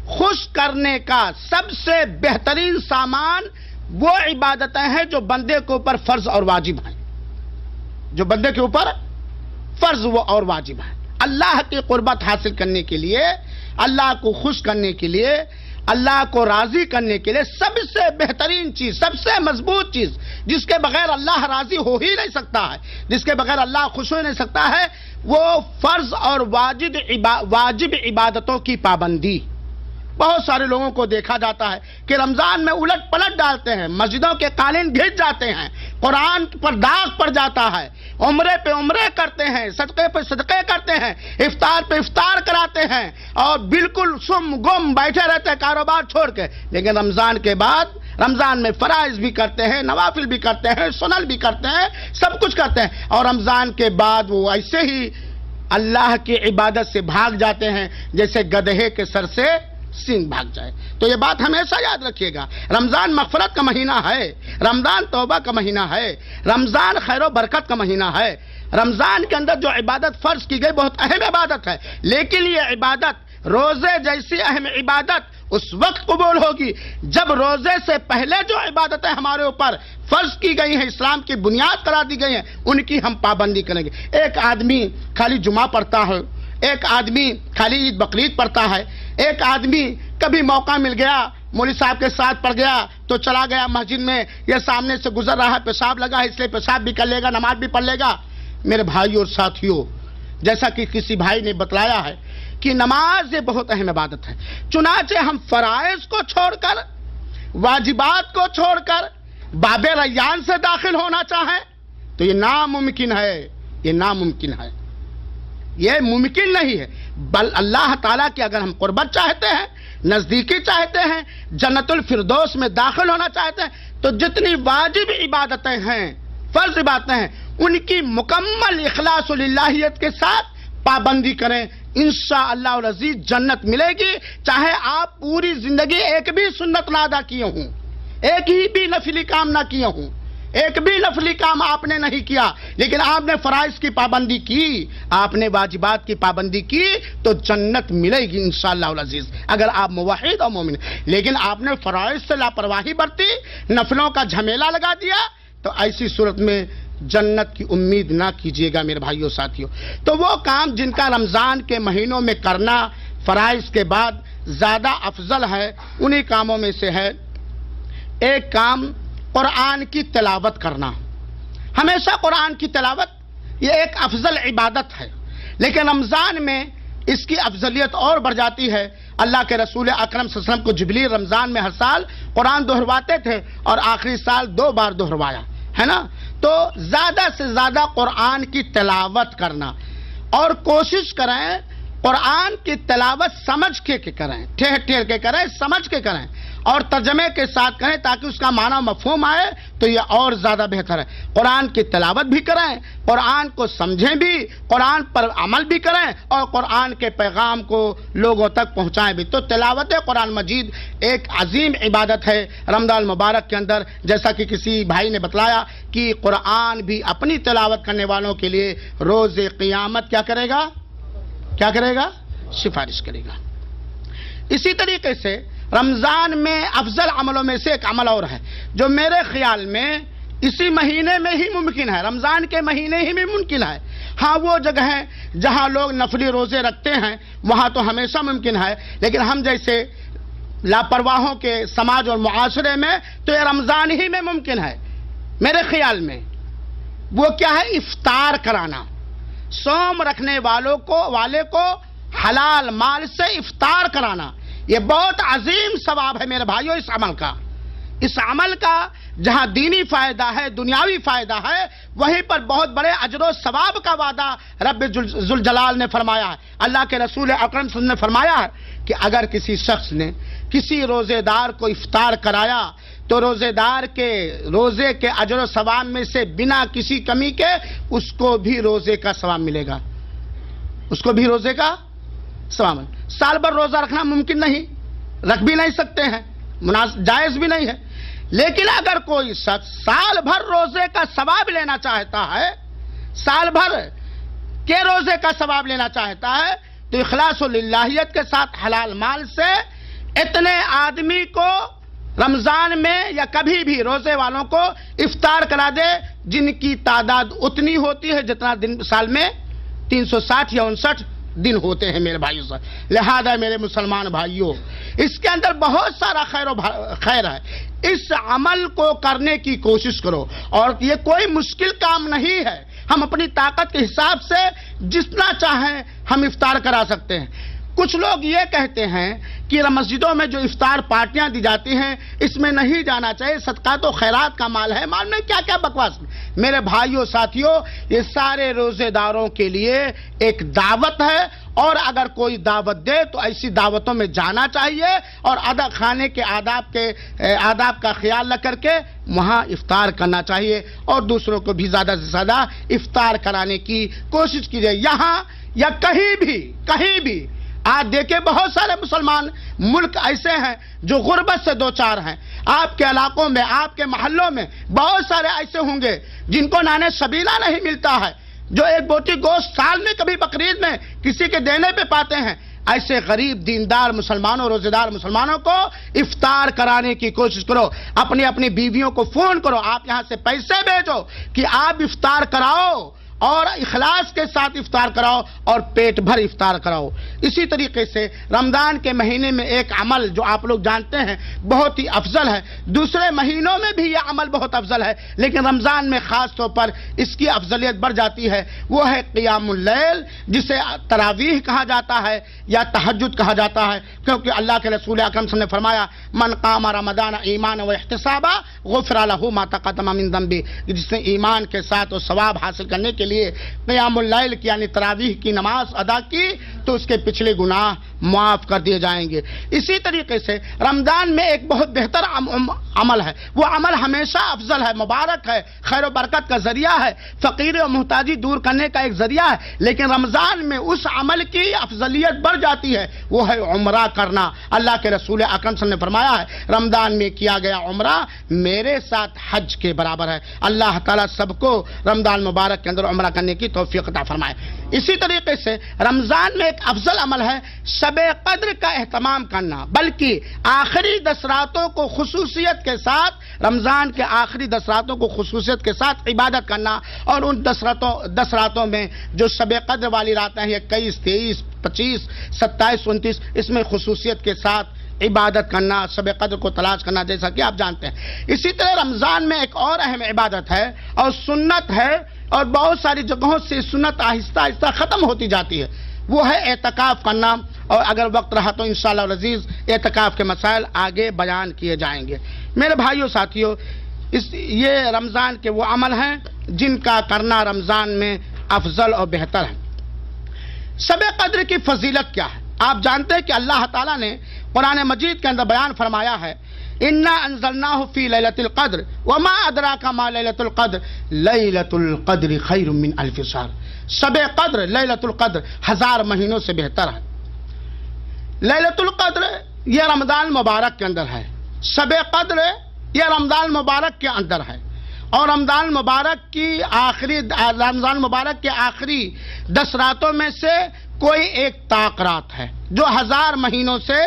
خوش کرنے کا سب سے بہترین سامان وہ عبادتیں ہیں جو بندے کے اوپر فرض اور واجب ہیں، جو بندے کے اوپر فرض اور واجب ہیں۔ اللہ کی قربت حاصل کرنے کے لیے، اللہ کو خوش کرنے کے لیے، اللہ کو راضی کرنے کے لیے سب سے بہترین چیز، سب سے مضبوط چیز جس کے بغیر اللہ راضی ہو ہی نہیں سکتا ہے، جس کے بغیر اللہ خوش ہو نہیں سکتا ہے، وہ فرض اور واجب عبادتوں کی پابندی۔ بہت سارے لوگوں کو دیکھا جاتا ہے کہ رمضان میں الٹ پلٹ ڈالتے ہیں، مسجدوں کے قالین بھیج جاتے ہیں، قرآن پر داغ پڑ جاتا ہے، عمرے پہ عمرے کرتے ہیں، صدقے پہ صدقے کرتے ہیں، افطار پہ افطار کراتے ہیں، اور بالکل سم گم بیٹھے رہتے ہیں کاروبار چھوڑ کے، لیکن رمضان کے بعد رمضان میں فرائض بھی کرتے ہیں، نوافل بھی کرتے ہیں، سنن بھی کرتے ہیں، سب کچھ کرتے ہیں، اور رمضان کے بعد وہ ایسے ہی اللہ کی عبادت سے بھاگ جاتے ہیں جیسے گدھے کے سر سے سینگ بھاگ جائے۔ تو یہ بات ہمیشہ یاد رکھیے گا، رمضان مغفرت کا مہینہ ہے، رمضان توبہ کا مہینہ ہے، رمضان خیر و برکت کا مہینہ ہے۔ رمضان کے اندر جو عبادت فرض کی گئی بہت اہم عبادت ہے، لیکن یہ عبادت روزے جیسی اہم عبادت اس وقت قبول ہوگی جب روزے سے پہلے جو عبادتیں ہمارے اوپر فرض کی گئی ہیں، اسلام کی بنیاد قرار دی گئی ہیں، ان کی ہم پابندی کریں گے۔ ایک آدمی خالی جمعہ پڑھتا ہے، ایک آدمی خالی عید بقرعید پڑھتا ہے، ایک آدمی کبھی موقع مل گیا مولوی صاحب کے ساتھ پڑھ گیا تو چلا گیا مسجد میں، یہ سامنے سے گزر رہا ہے، پیشاب لگا ہے اس لیے پیشاب بھی کر لے گا، نماز بھی پڑھ لے گا۔ میرے بھائیوں اور ساتھیوں، جیسا کہ کسی بھائی نے بتلایا ہے کہ نماز یہ بہت اہم عبادت ہے، چنانچہ ہم فرائض کو چھوڑ کر، واجبات کو چھوڑ کر باب ریان سے داخل ہونا چاہیں تو یہ ناممکن ہے، یہ ناممکن ہے، یہ ممکن نہیں ہے۔ بل اللہ تعالیٰ کی اگر ہم قربت چاہتے ہیں، نزدیکی چاہتے ہیں، جنت الفردوس میں داخل ہونا چاہتے ہیں، تو جتنی واجب عبادتیں ہیں، فرض عبادتیں ہیں، ان کی مکمل اخلاص للہیت کے ساتھ پابندی کریں، انشاءاللہ العزیز جنت ملے گی، چاہے آپ پوری زندگی ایک بھی سنت نہ ادا کیے ہوں، ایک ہی بھی نفلی کام نہ کیے ہوں، ایک بھی نفلی کام آپ نے نہیں کیا، لیکن آپ نے فرائض کی پابندی کی، آپ نے واجبات کی پابندی کی تو جنت ملے گی انشاءاللہ العزیز، اگر آپ موحد اور مومن۔ لیکن آپ نے فرائض سے لاپرواہی برتی، نفلوں کا جھمیلا لگا دیا، تو ایسی صورت میں جنت کی امید نہ کیجیے گا میرے بھائیوں ساتھیوں۔ تو وہ کام جن کا رمضان کے مہینوں میں کرنا فرائض کے بعد زیادہ افضل ہے، انہی کاموں میں سے ہے ایک کام قرآن کی تلاوت کرنا۔ ہمیشہ قرآن کی تلاوت یہ ایک افضل عبادت ہے، لیکن رمضان میں اس کی افضلیت اور بڑھ جاتی ہے۔ اللہ کے رسول اکرم صلی اللہ علیہ وسلم کو جبریل رمضان میں ہر سال قرآن دہرواتے تھے اور آخری سال 2 بار دہروایا ہے نا۔ تو زیادہ سے زیادہ قرآن کی تلاوت کرنا، اور کوشش کریں قرآن کی تلاوت سمجھ کے کریں، ٹھہر کے کریں، سمجھ کے کریں اور ترجمے کے ساتھ کریں تاکہ اس کا معنی مفہوم آئے، تو یہ اور زیادہ بہتر ہے۔ قرآن کی تلاوت بھی کریں، قرآن کو سمجھیں بھی، قرآن پر عمل بھی کریں اور قرآن کے پیغام کو لوگوں تک پہنچائیں بھی۔ تو تلاوت قرآن مجید ایک عظیم عبادت ہے رمضان المبارک کے اندر، جیسا کہ کسی بھائی نے بتلایا کہ قرآن بھی اپنی تلاوت کرنے والوں کے لیے روز قیامت کیا کرے گا؟ کیا کرے گا؟ سفارش کرے گا۔ اسی طریقے سے رمضان میں افضل عملوں میں سے ایک عمل اور ہے جو میرے خیال میں اسی مہینے میں ہی ممکن ہے، رمضان کے مہینے ہی میں ممکن ہے۔ ہاں وہ جگہ ہے جہاں لوگ نفلی روزے رکھتے ہیں وہاں تو ہمیشہ ممکن ہے، لیکن ہم جیسے لاپرواہوں کے سماج اور معاشرے میں تو یہ رمضان ہی میں ممکن ہے میرے خیال میں۔ وہ کیا ہے؟ افطار کرانا، صوم رکھنے والے کو حلال مال سے افطار کرانا، یہ بہت عظیم ثواب ہے میرے بھائیوں اس عمل کا۔ اس عمل کا جہاں دینی فائدہ ہے، دنیاوی فائدہ ہے، وہیں پر بہت بڑے اجر و ثواب کا وعدہ رب ذوالجلال نے فرمایا ہے۔ اللہ کے رسول اکرم صلی اللہ علیہ وسلم نے فرمایا ہے کہ اگر کسی شخص نے کسی روزے دار کو افطار کرایا تو روزے دار کے روزے کے اجر و ثواب میں سے بنا کسی کمی کے اس کو بھی روزے کا ثواب ملے گا، اس کو بھی روزے کا ثواب۔ سال بھر روزہ رکھنا ممکن نہیں، رکھ بھی نہیں سکتے ہیں، جائز بھی نہیں ہے، لیکن اگر کوئی شخص سال بھر روزے کا ثواب لینا چاہتا ہے، سال بھر کے روزے کا ثواب لینا چاہتا ہے، تو اخلاص و للہیت کے ساتھ حلال مال سے اتنے آدمی کو رمضان میں یا کبھی بھی روزے والوں کو افطار کرا دے جن کی تعداد اتنی ہوتی ہے جتنا دن سال میں 360 یا 59 دن ہوتے ہیں میرے بھائیوں سے۔ لہذا میرے مسلمان بھائیوں، اس کے اندر بہت سارا خیر ہے، اس عمل کو کرنے کی کوشش کرو، اور یہ کوئی مشکل کام نہیں ہے، ہم اپنی طاقت کے حساب سے جتنا چاہیں ہم افطار کرا سکتے ہیں۔ کچھ لوگ یہ کہتے ہیں کہ مسجدوں میں جو افطار پارٹیاں دی جاتی ہیں اس میں نہیں جانا چاہیے، صدقات و خیرات کا مال ہے، مال میں کیا کیا بکواس۔ میرے بھائیوں ساتھیوں، یہ سارے روزے داروں کے لیے ایک دعوت ہے، اور اگر کوئی دعوت دے تو ایسی دعوتوں میں جانا چاہیے اور کھانے کے آداب کا خیال رکھ کر کے وہاں افطار کرنا چاہیے، اور دوسروں کو بھی زیادہ سے زیادہ افطار کرانے کی کوشش کیجیے۔ یہاں یا کہیں بھی آج دیکھیں بہت سارے مسلمان ملک ایسے ہیں جو غربت سے دوچار ہیں، آپ کے علاقوں میں، آپ کے محلوں میں بہت سارے ایسے ہوں گے جن کو نان سبیلہ نہیں ملتا ہے، جو ایک بوٹی گوشت سال میں کبھی بقرعید میں کسی کے دینے پہ پاتے ہیں۔ ایسے غریب دیندار مسلمانوں، روزے دار مسلمانوں کو افطار کرانے کی کوشش کرو، اپنی بیویوں کو فون کرو، آپ یہاں سے پیسے بھیجو کہ آپ افطار کراؤ، اور اخلاص کے ساتھ افطار کراؤ اور پیٹ بھر افطار کراؤ۔ اسی طریقے سے رمضان کے مہینے میں ایک عمل جو آپ لوگ جانتے ہیں بہت ہی افضل ہے، دوسرے مہینوں میں بھی یہ عمل بہت افضل ہے لیکن رمضان میں خاص طور پر اس کی افضلیت بڑھ جاتی ہے، وہ ہے قیام اللیل، جسے تراویح کہا جاتا ہے یا تہجد کہا جاتا ہے، کیونکہ اللہ کے رسول اکرم صلی اللہ علیہ وسلم نے فرمایا من قام رمضان ایمانا و احتسابا غفر له ما تقدم من ذنبه، جس نے ایمان کے ساتھ اور ثواب حاصل کرنے کے لیے قیام اللیل کی یعنی تراویح کی نماز ادا کی تو اس کے پچھلے گناہ معاف کر دیے جائیں گے۔ اسی طریقے سے رمضان میں ایک بہت بہتر عمل ہے، وہ عمل ہمیشہ افضل ہے، مبارک ہے، خیر و برکت کا ذریعہ ہے، فقیر و محتاجی دور کرنے کا ایک ذریعہ ہے، لیکن رمضان میں اس عمل کی افضلیت بڑھ جاتی ہے، وہ ہے عمرہ کرنا۔ اللہ کے رسول اکرم صلی اللہ علیہ وسلم نے فرمایا ہے رمضان میں کیا گیا عمرہ میرے ساتھ حج کے برابر ہے۔ اللہ تعالیٰ سب کو رمضان مبارک کے اندر عمرہ کرنے کی توفیق عطا فرمائے۔ اسی طریقے سے رمضان میں ایک افضل عمل ہے شب قدر کا اہتمام کرنا، بلکہ آخری 10 راتوں کو خصوصیت کے ساتھ، رمضان کے آخری 10 راتوں کو خصوصیت کے ساتھ عبادت کرنا، اور ان 10 راتوں میں جو شب قدر والی راتیں ہیں 21، 23، 25، 27، 29، اس میں خصوصیت کے ساتھ عبادت کرنا، شب قدر کو تلاش کرنا، جیسا کہ آپ جانتے ہیں۔ اسی طرح رمضان میں ایک اور اہم عبادت ہے اور سنت ہے، اور بہت ساری جگہوں سے سنت آہستہ آہستہ ختم ہوتی جاتی ہے، وہ ہے اعتکاف کرنا، اور اگر وقت رہا تو انشاءاللہ العزیز اعتکاف کے مسائل آگے بیان کیے جائیں گے۔ میرے بھائیوں ساتھیوں، یہ رمضان کے وہ عمل ہیں جن کا کرنا رمضان میں افضل اور بہتر ہے۔ شب قدر کی فضیلت کیا ہے؟ آپ جانتے ہیں کہ اللہ تعالیٰ نے قرآن مجید کے اندر بیان فرمایا ہے انا انزلناہ فی لیلۃ القدر وما ادراک ما لیلۃ القدر لیلۃ القدر خیر من الف شہر۔ شب قدر، لیلۃ القدر 1000 مہینوں سے بہتر ہے۔ لیلۃ القدر یہ رمضان مبارک کے اندر ہے، شب قدر یہ رمضان مبارک کے اندر ہے، اور رمضان مبارک کے آخری 10 راتوں میں سے کوئی ایک طاق رات ہے جو 1000 مہینوں سے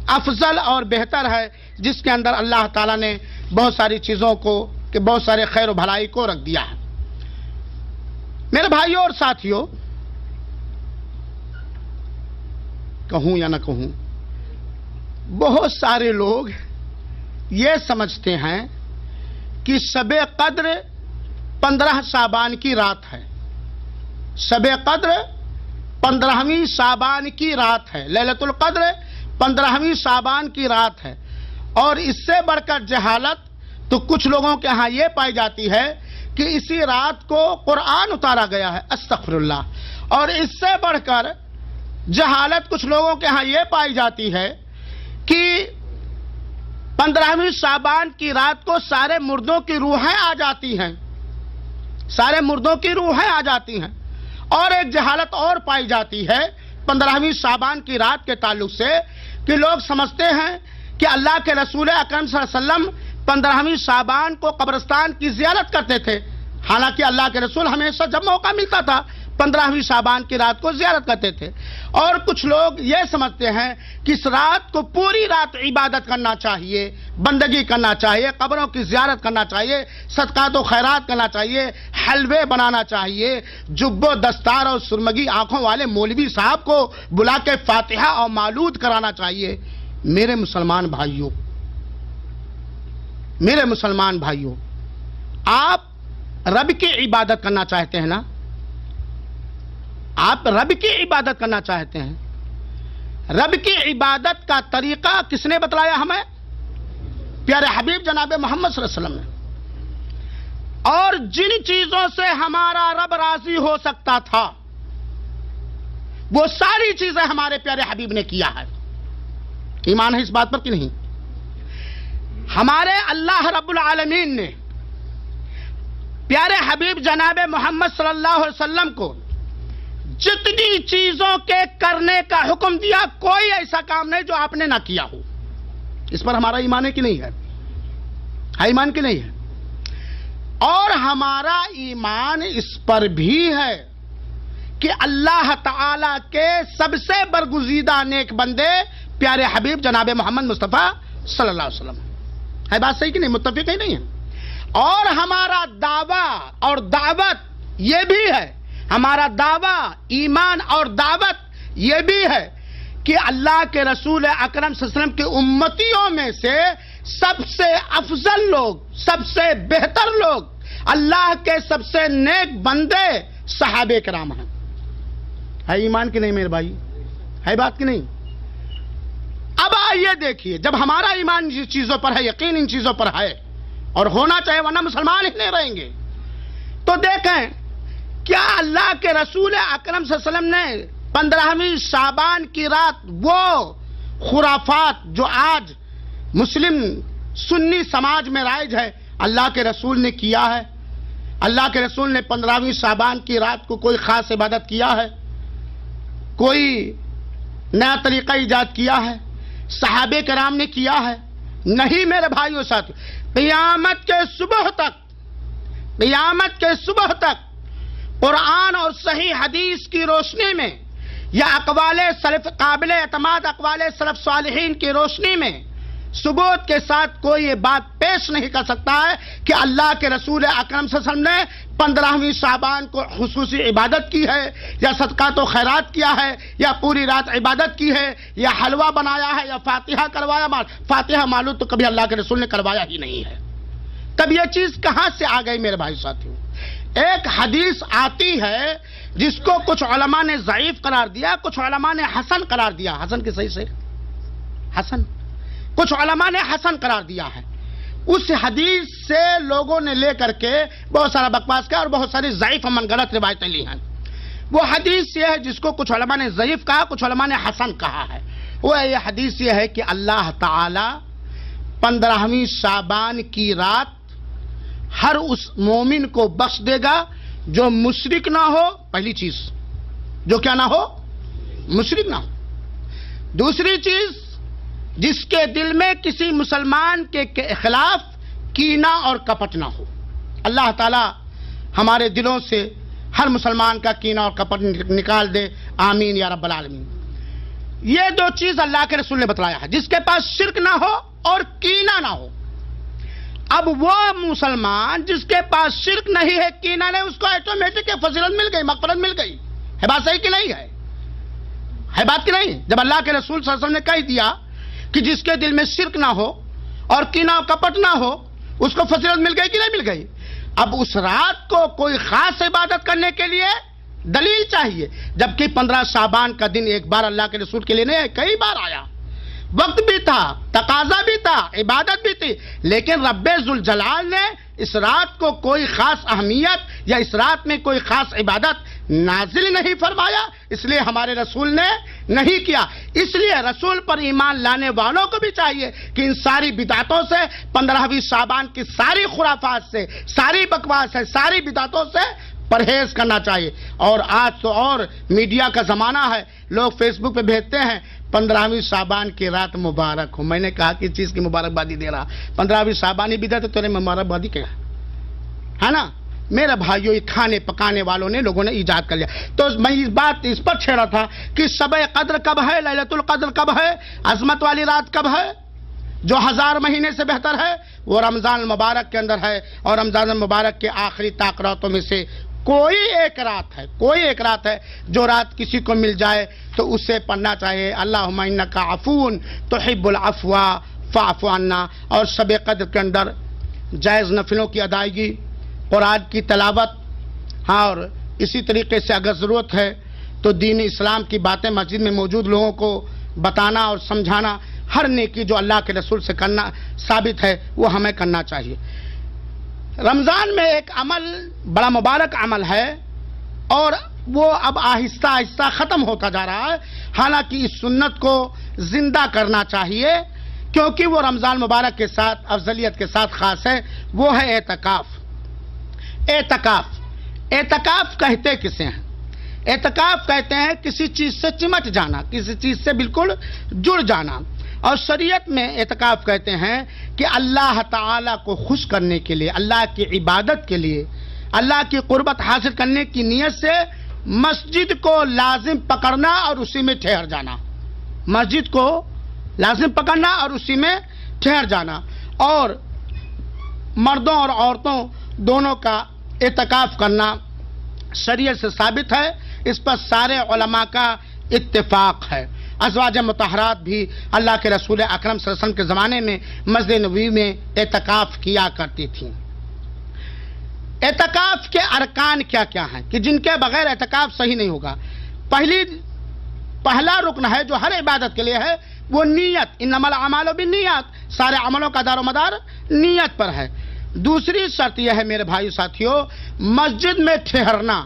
افضل اور بہتر ہے، جس کے اندر اللہ تعالیٰ نے بہت ساری چیزوں کو، کہ بہت سارے خیر و بھلائی کو رکھ دیا ہے۔ میرے بھائیوں اور ساتھیوں، کہوں یا نہ کہوں، بہت سارے لوگ یہ سمجھتے ہیں کہ شب قدر 15 شعبان کی رات ہے، شب قدر 15ویں شعبان کی رات ہے، لیلۃ القدر 15ویں شعبان کی رات ہے، اور اس سے بڑھ کر جہالت تو کچھ لوگوں کے ہاں یہ پائی جاتی ہے کہ اسی رات کو قرآن اتارا گیا ہے، استغفر اللہ، اور اس سے بڑھ کر جہالت کچھ لوگوں کے ہاں یہ پائی جاتی ہے کہ 15ویں شعبان کی رات کو سارے مردوں کی روحیں آ جاتی ہیں، سارے مردوں کی روحیں آ جاتی ہیں، اور ایک جہالت اور پائی جاتی ہے 15ویں شعبان کی رات کے تعلق سے کہ لوگ سمجھتے ہیں کہ اللہ کے رسول اکرم صلی اللہ علیہ وسلم 15ویں شعبان کو قبرستان کی زیارت کرتے تھے، حالانکہ اللہ کے رسول ہمیشہ جب موقع ملتا تھا 15ویں شعبان کی رات کو زیارت کرتے تھے، اور کچھ لوگ یہ سمجھتے ہیں کہ اس رات کو پوری رات عبادت کرنا چاہیے، بندگی کرنا چاہیے، قبروں کی زیارت کرنا چاہیے، صدقات و خیرات کرنا چاہیے، حلوے بنانا چاہیے، جب و دستار اور سرمگی آنکھوں والے مولوی صاحب کو بلا کے فاتحہ اور مولود کرانا چاہیے۔ میرے مسلمان بھائیوں، آپ رب کی عبادت کرنا چاہتے ہیں نا؟ آپ رب کی عبادت کرنا چاہتے ہیں، رب کی عبادت کا طریقہ کس نے بتلایا ہمیں؟ پیارے حبیب جناب محمد صلی اللہ علیہ وسلم نے۔ اور جن چیزوں سے ہمارا رب راضی ہو سکتا تھا وہ ساری چیزیں ہمارے پیارے حبیب نے کیا ہے۔ ایمان ہے اس بات پر کہ نہیں؟ ہمارے اللہ رب العالمین نے پیارے حبیب جناب محمد صلی اللہ علیہ وسلم کو جتنی چیزوں کے کرنے کا حکم دیا، کوئی ایسا کام نہیں جو آپ نے نہ کیا ہو۔ اس پر ہمارا ایمان ہے کہ نہیں ہے؟ ایمان کہ نہیں ہے؟ اور ہمارا ایمان اس پر بھی ہے کہ اللہ تعالی کے سب سے برگزیدہ نیک بندے پیارے حبیب جناب محمد مصطفیٰ صلی اللہ علیہ وسلم ہے۔ بات صحیح کہ نہیں؟ متفق ہی نہیں ہے؟ اور ہمارا دعویٰ اور دعوت یہ بھی ہے، ہمارا دعویٰ، ایمان اور دعوت یہ بھی ہے کہ اللہ کے رسول اکرم صلی اللہ علیہ وسلم کے امتیوں میں سے سب سے افضل لوگ، سب سے بہتر لوگ، اللہ کے سب سے نیک بندے صحابہ کرام ہیں۔ ہے ایمان کی نہیں میرے بھائی؟ ہے بات کی نہیں؟ اب آئیے دیکھیے، جب ہمارا ایمان ان چیزوں پر ہے، یقین ان چیزوں پر ہے، اور ہونا چاہے ورنہ مسلمان ہی نہیں رہیں گے، تو دیکھیں کیا اللہ کے رسول اکرم صلی اللہ علیہ وسلم نے 15ویں شعبان کی رات وہ خرافات جو آج مسلم سنی سماج میں رائج ہے اللہ کے رسول نے کیا ہے؟ اللہ کے رسول نے 15ویں شعبان کی رات کو کوئی خاص عبادت کیا ہے؟ کوئی نیا طریقہ ایجاد کیا ہے؟ صحابہ کرام نے کیا ہے؟ نہیں میرے بھائیوں ساتھ، قیامت کے صبح تک قرآن اور صحیح حدیث کی روشنی میں یا اقوال سلف قابل اعتماد اقوال سلف صالحین کی روشنی میں ثبوت کے ساتھ کوئی یہ بات پیش نہیں کر سکتا ہے کہ اللہ کے رسول اکرم صلی اللہ علیہ وسلم نے 15ویں شعبان کو خصوصی عبادت کی ہے یا صدقات و خیرات کیا ہے یا پوری رات عبادت کی ہے یا حلوہ بنایا ہے یا فاتحہ کروایا. فاتحہ معلوم تو کبھی اللہ کے رسول نے کروایا ہی نہیں ہے. تب یہ چیز کہاں سے آ گئی میرے بھائی ساتھیوں؟ ایک حدیث آتی ہے جس کو کچھ علماء نے ضعیف قرار دیا، کچھ علماء نے حسن قرار دیا. حسن کی صحیح سے حسن، کچھ علماء نے حسن قرار دیا ہے. اس حدیث سے لوگوں نے لے کر کے بہت سارا بکواس کیا اور بہت ساری ضعیف من غلط روایتیں لی ہیں. وہ حدیث یہ ہے جس کو کچھ علماء نے ضعیف کہا، کچھ علماء نے حسن کہا ہے. وہ یہ حدیث یہ ہے کہ اللہ تعالی 15ویں شعبان کی رات ہر اس مومن کو بخش دے گا جو مشرک نہ ہو. پہلی چیز جو کیا نہ ہو، مشرک نہ ہو. دوسری چیز جس کے دل میں کسی مسلمان کے خلاف کینہ اور کپٹ نہ ہو. اللہ تعالی ہمارے دلوں سے ہر مسلمان کا کینہ اور کپٹ نکال دے، آمین یا رب العالمین. یہ دو چیز اللہ کے رسول نے بتلایا ہے، جس کے پاس شرک نہ ہو اور کینہ نہ ہو. اب وہ مسلمان جس کے پاس شرک نہیں ہے، کینہ نہیں، اس کو آٹومیٹک فضیلت مل گئی، مغفرت مل گئی. ہے بات صحیح کہ نہیں ہے؟ ہے بات کہ نہیں؟ جب اللہ کے رسول صلی اللہ علیہ وسلم نے کہہ دیا کہ جس کے دل میں شرک نہ ہو اور کینہ و کپٹ نہ ہو اس کو فضیلت مل گئی کہ نہیں مل گئی؟ اب اس رات کو کوئی خاص عبادت کرنے کے لیے دلیل چاہیے، جبکہ 15 شعبان کا دن ایک بار اللہ کے رسول کے لیے نہیں ہے، کئی بار آیا. وقت بھی تھا، تقاضا بھی تھا، عبادت بھی تھی، لیکن رب ذوالجلال نے اس رات کو کوئی خاص اہمیت یا اس رات میں کوئی خاص عبادت نازل نہیں فرمایا. اس لیے ہمارے رسول نے نہیں کیا. اس لیے رسول پر ایمان لانے والوں کو بھی چاہیے کہ ان ساری بدعتوں سے، 15ویں شعبان کی ساری خرافات سے، ساری بکواس سے، ساری بدعتوں سے پرہیز کرنا چاہیے. اور آج تو اور میڈیا کا زمانہ ہے، لوگ فیس بک پہ بھیجتے ہیں 15ویں شعبان کی رات مبارک ہو. میں نے کہا کہ چیز کی مبارکبادی دے رہا، 15ویں شعبان ہی بدعت ہے تو نے مبارکبادی کیا ہے نا میرے بھائیو. یہ کھانے پکانے والوں نے، لوگوں نے ایجاد کر لیا. تو میں اس بات اس پر چھیڑا تھا کہ شب قدر کب ہے، لیلۃ القدر کب ہے، عظمت والی رات کب ہے جو 1000 مہینے سے بہتر ہے؟ وہ رمضان المبارک کے اندر ہے. اور رمضان المبارک کے آخری طاق راتوں میں سے کوئی ایک رات ہے جو رات کسی کو مل جائے تو اسے پڑھنا چاہیے اللہم انک عفو تحب العفو فاعف عنا. اور شب قدر کے اندر جائز نفلوں کی ادائیگی، قرآن کی تلاوت، ہاں، اور اسی طریقے سے اگر ضرورت ہے تو دین اسلام کی باتیں مسجد میں موجود لوگوں کو بتانا اور سمجھانا، ہر نیکی جو اللہ کے رسول سے کرنا ثابت ہے وہ ہمیں کرنا چاہیے. رمضان میں ایک عمل بڑا مبارک عمل ہے اور وہ اب آہستہ آہستہ ختم ہوتا جا رہا ہے. حالانکہ اس سنت کو زندہ کرنا چاہیے کیونکہ وہ رمضان مبارک کے ساتھ افضلیت کے ساتھ خاص ہے. وہ ہے اعتکاف. اعتکاف کہتے کسے ہیں؟ اعتکاف کہتے ہیں کسی چیز سے چمٹ جانا، کسی چیز سے بالکل جڑ جانا. اور شریعت میں اعتکاف کہتے ہیں کہ اللہ تعالیٰ کو خوش کرنے کے لیے، اللہ کی عبادت کے لیے، اللہ کی قربت حاصل کرنے کی نیت سے مسجد کو لازم پکڑنا اور اسی میں ٹھہر جانا. مسجد کو لازم پکڑنا اور اسی میں ٹھہر جانا. اور مردوں اور عورتوں دونوں کا اعتکاف کرنا شریعت سے ثابت ہے. اس پر سارے علماء کا اتفاق ہے. ازواج مطہرات بھی اللہ کے رسول اکرم صلی اللہ علیہ وسلم کے زمانے میں مسجد نبوی میں اعتکاف کیا کرتی تھیں. اعتکاف کے ارکان کیا کیا ہیں کہ جن کے بغیر اعتکاف صحیح نہیں ہوگا؟ پہلا رکن ہے جو ہر عبادت کے لیے ہے، وہ نیت. انما الاعمال بالنیات، سارے عملوں کا دار و مدار نیت پر ہے. دوسری شرط یہ ہے میرے بھائی ساتھیوں، مسجد میں ٹھہرنا.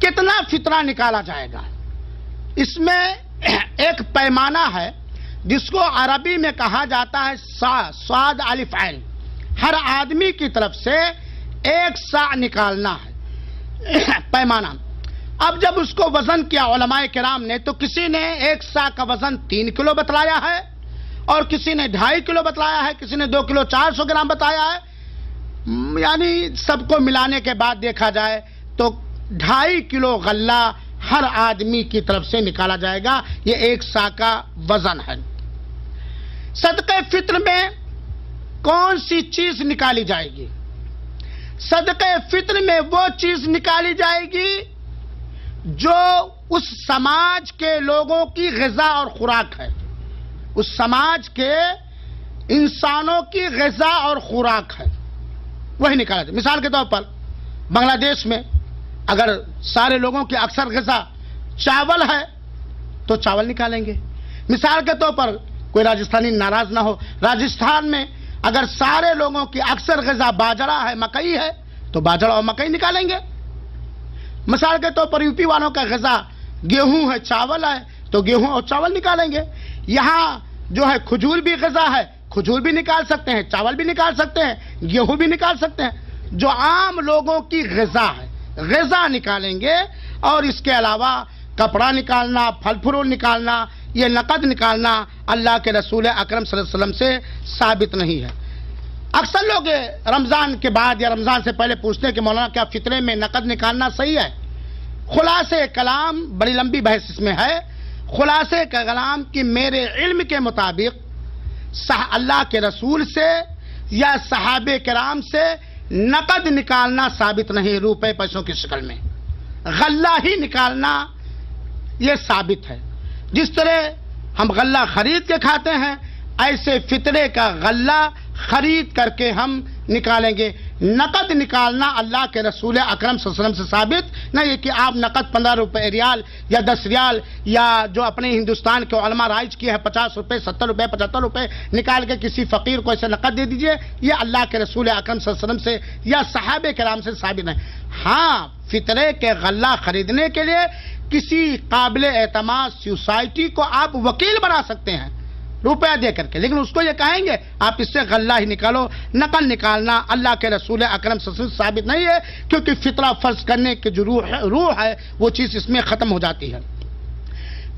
کتنا فطرہ نکالا جائے گا؟ اس میں ایک پیمانہ ہے جس کو عربی میں کہا جاتا ہے صاد الف عین. ہر آدمی کی طرف سے 1 سا نکالنا ہے پیمانہ. اب جب اس کو وزن کیا علماء کرام نے تو کسی نے 1 سا کا وزن 3 کلو بتلایا ہے اور کسی نے 2.5 کلو بتلایا ہے, کسی نے 2 کلو 400 گرام بتایا ہے. یعنی سب کو ملانے کے بعد دیکھا جائے تو 2.5 کلو غلہ ہر آدمی کی طرف سے نکالا جائے گا. یہ 1 سا کا وزن ہے. صدقہ فطر میں کون سی چیز نکالی جائے گی؟ صدقہ فطر میں وہ چیز نکالی جائے گی جو اس سماج کے لوگوں کی غذا اور خوراک ہے. اس سماج کے انسانوں کی غذا اور خوراک ہے, وہی نکالا جائے. مثال کے طور پر بنگلہ دیش میں اگر سارے لوگوں کی اکثر غذا چاول ہے تو چاول نکالیں گے. مثال کے طور پر کوئی راجستھانی ناراض نہ ہو, راجستھان میں اگر سارے لوگوں کی اکثر غذا باجرہ ہے, مکئی ہے, تو باجرہ اور مکئی نکالیں گے. مثال کے طور پر یوپی والوں کا غذا گیہوں ہے, چاول ہے, تو گیہوں اور چاول نکالیں گے. یہاں جو ہے کھجور بھی غذا ہے, کھجور بھی نکال سکتے ہیں, چاول بھی نکال سکتے ہیں, گیہوں بھی نکال سکتے ہیں. جو عام لوگوں کی غذا ہے غذا نکالیں گے. اور اس کے علاوہ کپڑا نکالنا, پھل فروٹ نکالنا, یہ نقد نکالنا اللہ کے رسول اکرم صلی اللہ علیہ وسلم سے ثابت نہیں ہے. اکثر لوگ رمضان کے بعد یا رمضان سے پہلے پوچھتے ہیں کہ مولانا کیا فطرے میں نقد نکالنا صحیح ہے؟ خلاصے کلام, بڑی لمبی بحث اس میں ہے, خلاصے کلام کہ میرے علم کے مطابق اللہ کے رسول سے یا صحابہ کرام سے نقد نکالنا ثابت نہیں. روپے پیسوں کی شکل میں غلہ ہی نکالنا یہ ثابت ہے. جس طرح ہم غلہ خرید کے کھاتے ہیں ایسے فطرے کا غلہ خرید کر کے ہم نکالیں گے. نقد نکالنا اللہ کے رسول اکرم صلی اللہ علیہ وسلم سے ثابت نہیں ہے کہ آپ نقد 15 روپے ریال یا 10 ریال یا جو اپنے ہندوستان کے علماء رائج کیے ہیں 50 روپے 70 روپے 75 روپے نکال کے کسی فقیر کو ایسے نقد دے دیجئے. یہ اللہ کے رسول اکرم صلی اللہ علیہ وسلم سے یا صحابہ کرام سے ثابت نہیں. ہاں فطرے کے غلہ خریدنے کے لیے کسی قابل اعتماد سوسائٹی کو آپ وکیل بنا سکتے ہیں روپیہ دے کر کے, لیکن اس کو یہ کہیں گے آپ اس سے غلہ ہی نکالو. نقل نکالنا اللہ کے رسول اکرم صلی اللہ علیہ وسلم سے ثابت نہیں ہے کیونکہ فطرہ فرض کرنے کی جو روح ہے وہ چیز اس میں ختم ہو جاتی ہے.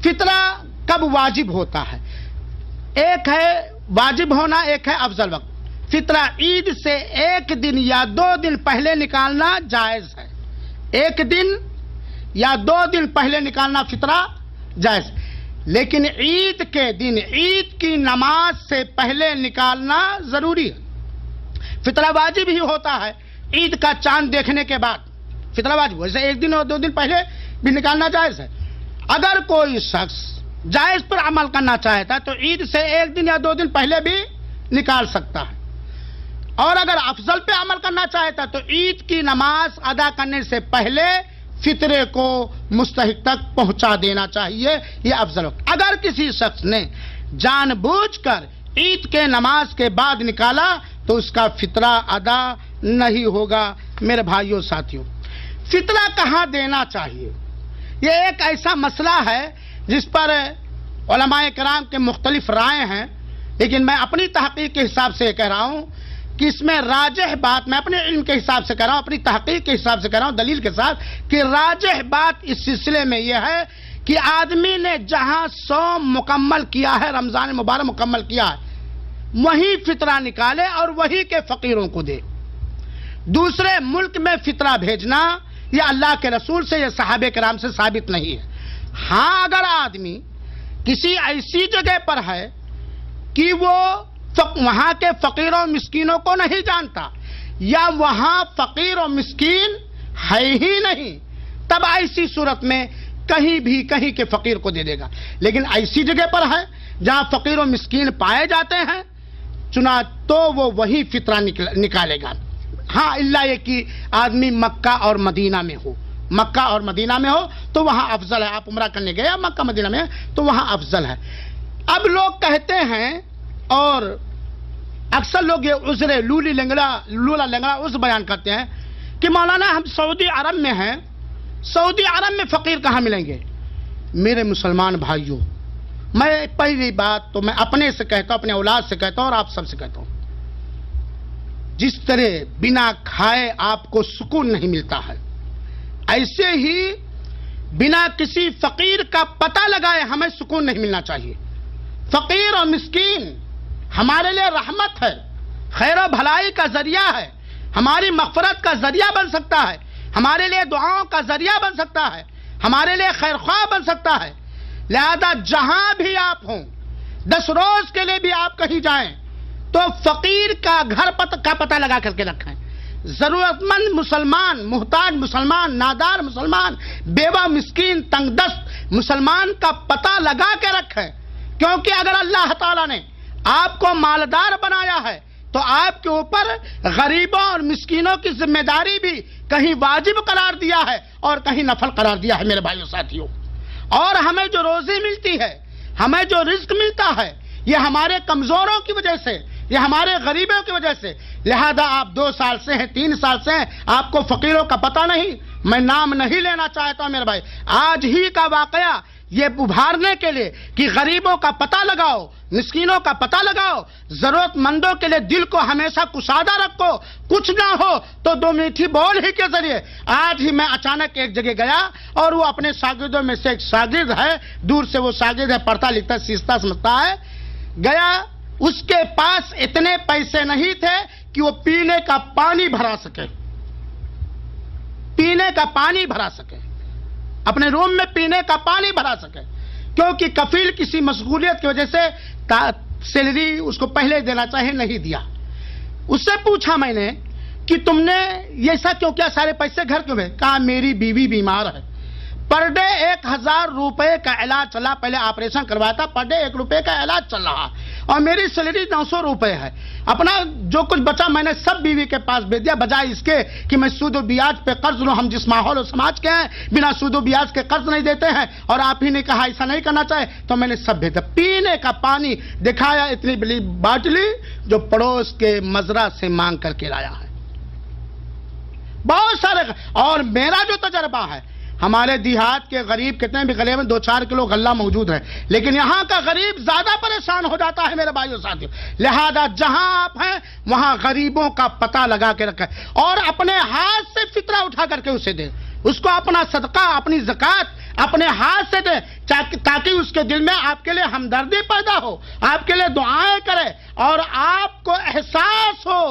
فطرہ کب واجب ہوتا ہے؟ ایک ہے واجب ہونا, ایک ہے افضل وقت. فطرہ عید سے 1 دن یا 2 دن پہلے نکالنا جائز ہے. 1 دن یا 2 دن پہلے نکالنا فطرہ جائز ہے, لیکن عید کے دن عید کی نماز سے پہلے نکالنا ضروری ہے. فطرہ واجب ہی ہوتا ہے عید کا چاند دیکھنے کے بعد. فطرہ واجب, ویسے 1 دن اور 2 دن پہلے بھی نکالنا جائز ہے. اگر کوئی شخص جائز پر عمل کرنا چاہتا ہے تو عید سے 1 دن یا 2 دن پہلے بھی نکال سکتا ہے. اور اگر افضل پہ عمل کرنا چاہتا ہے تو عید کی نماز ادا کرنے سے پہلے فطرے کو مستحق تک پہنچا دینا چاہیے, یہ افضل وقت. اگر کسی شخص نے جان بوجھ کر عید کے نماز کے بعد نکالا تو اس کا فطرہ ادا نہیں ہوگا. میرے بھائیوں ساتھیوں, فطرہ کہاں دینا چاہیے یہ ایک ایسا مسئلہ ہے جس پر علماء کرام کے مختلف رائے ہیں, لیکن میں اپنی تحقیق کے حساب سے یہ کہہ رہا ہوں کہ اس میں راجح بات, میں اپنے علم کے حساب سے کہہ رہا ہوں, اپنی تحقیق کے حساب سے کہہ رہا ہوں, دلیل کے ساتھ, کہ راجح بات اس سلسلے میں یہ ہے کہ آدمی نے جہاں صوم مکمل کیا ہے, رمضان مبارک مکمل کیا ہے, وہیں فطرہ نکالے اور وہی کے فقیروں کو دے. دوسرے ملک میں فطرہ بھیجنا یہ اللہ کے رسول سے یا صحابہ کرام سے ثابت نہیں ہے. ہاں اگر آدمی کسی ایسی جگہ پر ہے کہ وہ وہاں کے فقیر و مسکینوں کو نہیں جانتا یا وہاں فقیر و مسکین ہے ہی نہیں, تب ایسی صورت میں کہیں بھی کہیں کے فقیر کو دے دے گا. لیکن ایسی جگہ پر ہے جہاں فقیر و مسکین پائے جاتے ہیں چنانچہ تو وہ وہی فطرہ نکالے گا. ہاں اللہ یہ کہ آدمی مکہ اور مدینہ میں ہو, مکہ اور مدینہ میں ہو تو وہاں افضل ہے. آپ عمرہ کرنے گئے مکہ مدینہ میں تو وہاں افضل ہے. اب لوگ کہتے ہیں اور اکثر لوگ یہ عذر لولا لنگڑا عذر بیان کرتے ہیں کہ مولانا ہم سعودی عرب میں ہیں سعودی عرب میں فقیر کہاں ملیں گے؟ میرے مسلمان بھائیوں، میں پہلی بات تو میں اپنے سے کہتا ہوں، اپنے اولاد سے کہتا ہوں اور آپ سب سے کہتا ہوں، جس طرح بنا کھائے آپ کو سکون نہیں ملتا ہے، ایسے ہی بنا کسی فقیر کا پتہ لگائے ہمیں سکون نہیں ملنا چاہیے۔ فقیر اور مسکین ہمارے لیے رحمت ہے، خیر و بھلائی کا ذریعہ ہے، ہماری مغفرت کا ذریعہ بن سکتا ہے، ہمارے لیے دعاؤں کا ذریعہ بن سکتا ہے، ہمارے لیے خیر خواہ بن سکتا ہے۔ لہذا جہاں بھی آپ ہوں، 10 روز کے لیے بھی آپ کہیں جائیں تو فقیر کا گھر کا پتہ لگا کر کے رکھیں، ضرورت مند مسلمان، محتاج مسلمان، نادار مسلمان، بیوہ مسکین تنگ دست مسلمان کا پتہ لگا کے رکھیں، کیونکہ اگر اللہ تعالیٰ نے آپ کو مالدار بنایا ہے تو آپ کے اوپر غریبوں اور مسکینوں کی ذمہ داری بھی کہیں واجب قرار دیا ہے اور کہیں نفل قرار دیا ہے میرے بھائیو ساتھیوں۔ اور ہمیں جو روزی ملتی ہے، ہمیں جو رزق ملتا ہے، یہ ہمارے کمزوروں کی وجہ سے، یہ ہمارے غریبوں کی وجہ سے۔ لہذا آپ 2 سال سے ہیں، 3 سال سے ہیں، آپ کو فقیروں کا پتہ نہیں، میں نام نہیں لینا چاہتا ہوں میرے بھائی، آج ہی کا واقعہ یہ ابھارنے کے لیے کہ غریبوں کا پتہ لگاؤ، مسکینوں کا پتہ لگاؤ، ضرورت مندوں کے لیے دل کو ہمیشہ کشادہ رکھو، کچھ نہ ہو تو 2 میٹھی بول ہی کے ذریعے۔ آج ہی میں اچانک ایک جگہ گیا اور وہ اپنے شاگردوں میں سے ایک شاگرد ہے، دور سے وہ شاگرد ہے، پڑھتا لکھتا سیکھتا سمجھتا ہے، گیا، اس کے پاس اتنے پیسے نہیں تھے کہ وہ پینے کا پانی بھرا سکے، پینے کا پانی بھرا سکے، اپنے روم میں پینے کا پانی بھرا سکے، کیونکہ کفیل کسی مشغولیت کی وجہ سے سیلری اس کو پہلے دینا چاہے، نہیں دیا۔ اس سے پوچھا میں نے کہ تم نے یہ ایسا کیوں کیا، سارے پیسے گھر کیوں گئے؟ کہا میری بیوی بیمار ہے، پر ڈے 1000 روپے کا علاج چلا، پہلے آپریشن کروایا تھا، پر ڈے 1 روپے کا علاج چل رہا، اور میری سیلری 900 روپے ہے، اپنا جو کچھ بچا میں نے سب بیوی کے پاس بھیج دیا، بجائے اس کے کہ میں سود و بیاج پہ قرض لوں۔ ہم جس ماحول و سماج کے ہیں بنا سود و بیاج کے قرض نہیں دیتے ہیں، اور آپ ہی نے کہا ایسا نہیں کرنا چاہے تو میں نے سب بھیجا۔ پینے کا پانی دکھایا، اتنی بڑی باٹلی جو پڑوس کے مزرعہ سے مانگ کر کے لایا ہے، بہت سارے۔ اور میرا جو تجربہ ہے، ہمارے دیہات کے غریب کتنے بھی غریب میں 2-4 کلو غلہ موجود ہے، لیکن یہاں کا غریب زیادہ پریشان ہو جاتا ہے میرے بھائیو ساتھیو۔ لہذا جہاں آپ ہیں وہاں غریبوں کا پتہ لگا کے رکھیں، اور اپنے ہاتھ سے فطرہ اٹھا کر کے اسے دیں، اس کو اپنا صدقہ، اپنی زکوٰۃ اپنے ہاتھ سے دیں، تاکہ اس کے دل میں آپ کے لیے ہمدردی پیدا ہو، آپ کے لیے دعائیں کرے، اور آپ کو احساس ہو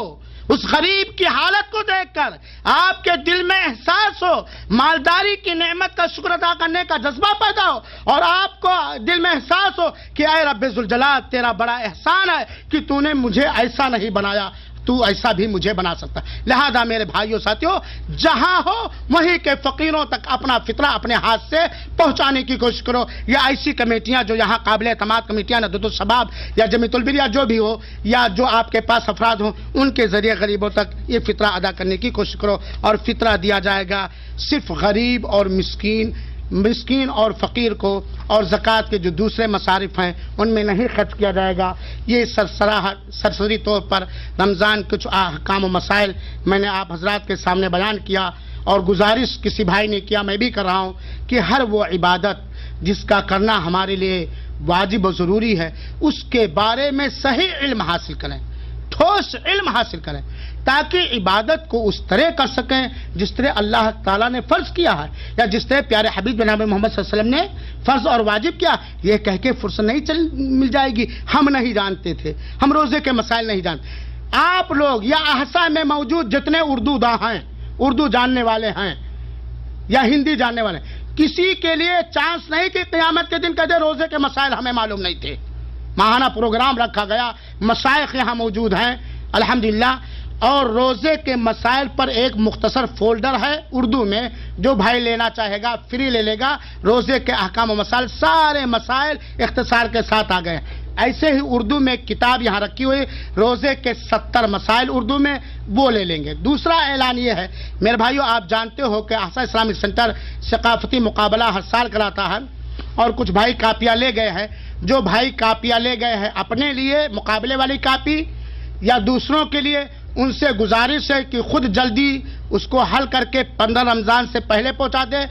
اس غریب کی حالت کو دیکھ کر، آپ کے دل میں احساس ہو، مالداری کی نعمت کا شکر ادا کرنے کا جذبہ پیدا ہو، اور آپ کو دل میں احساس ہو کہ اے رب ذوالجلال تیرا بڑا احسان ہے کہ تو نے مجھے ایسا نہیں بنایا، تو ایسا بھی مجھے بنا سکتا۔ لہذا میرے بھائیوں ساتھیوں، جہاں ہو وہیں کے فقیروں تک اپنا فطرہ اپنے ہاتھ سے پہنچانے کی کوشش کرو۔ یا ایسی کمیٹیاں جو یہاں قابل اعتماد کمیٹیاں، ندوۃ الشباب یا جمعیت البر یا جو بھی ہو، یا جو آپ کے پاس افراد ہوں، ان کے ذریعے غریبوں تک یہ فطرہ ادا کرنے کی کوشش کرو، اور فطرہ دیا جائے گا صرف غریب اور مسکین اور فقیر کو، اور زکوٰۃ کے جو دوسرے مصارف ہیں ان میں نہیں خرچ کیا جائے گا۔ یہ سرسری طور پر رمضان کچھ احکام و مسائل میں نے آپ حضرات کے سامنے بیان کیا، اور گزارش کسی بھائی نے کیا، میں بھی کر رہا ہوں کہ ہر وہ عبادت جس کا کرنا ہمارے لیے واجب و ضروری ہے، اس کے بارے میں صحیح علم حاصل کریں، ٹھوس علم حاصل کریں، تاکہ عبادت کو اس طرح کر سکیں جس طرح اللہ تعالیٰ نے فرض کیا ہے، یا جس طرح پیارے حبیب جناب محمد صلی اللہ علیہ وسلم نے فرض اور واجب کیا۔ یہ کہہ کے فرصت نہیں مل جائے گی ہم نہیں جانتے تھے، ہم روزے کے مسائل نہیں جانتے۔ آپ لوگ یا احسا میں موجود جتنے اردو داں ہیں، اردو جاننے والے ہیں یا ہندی جاننے والے ہیں، کسی کے لیے چانس نہیں کہ قیامت کے دن کہتے روزے کے مسائل ہمیں معلوم نہیں تھے۔ ماہانہ پروگرام رکھا گیا، مشائخ یہاں موجود ہیں الحمدللہ، اور روزے کے مسائل پر ایک مختصر فولڈر ہے اردو میں، جو بھائی لینا چاہے گا فری لے لے گا۔ روزے کے احکام و مسائل، سارے مسائل اختصار کے ساتھ آ گئے ہیں۔ ایسے ہی اردو میں کتاب یہاں رکھی ہوئی، روزے کے 70 مسائل اردو میں، وہ لے لیں گے۔ دوسرا اعلان یہ ہے میرے بھائیو، آپ جانتے ہو کہ احسا اسلامک سینٹر ثقافتی مقابلہ ہر سال کراتا ہے، اور کچھ بھائی کاپیاں لے گئے ہیں۔ جو بھائی کاپیاں لے گئے ہیں اپنے لیے مقابلے والی کاپی یا دوسروں کے لیے، ان سے گزارش ہے کہ خود جلدی اس کو حل کر کے 15 رمضان سے پہلے پہنچا دیں.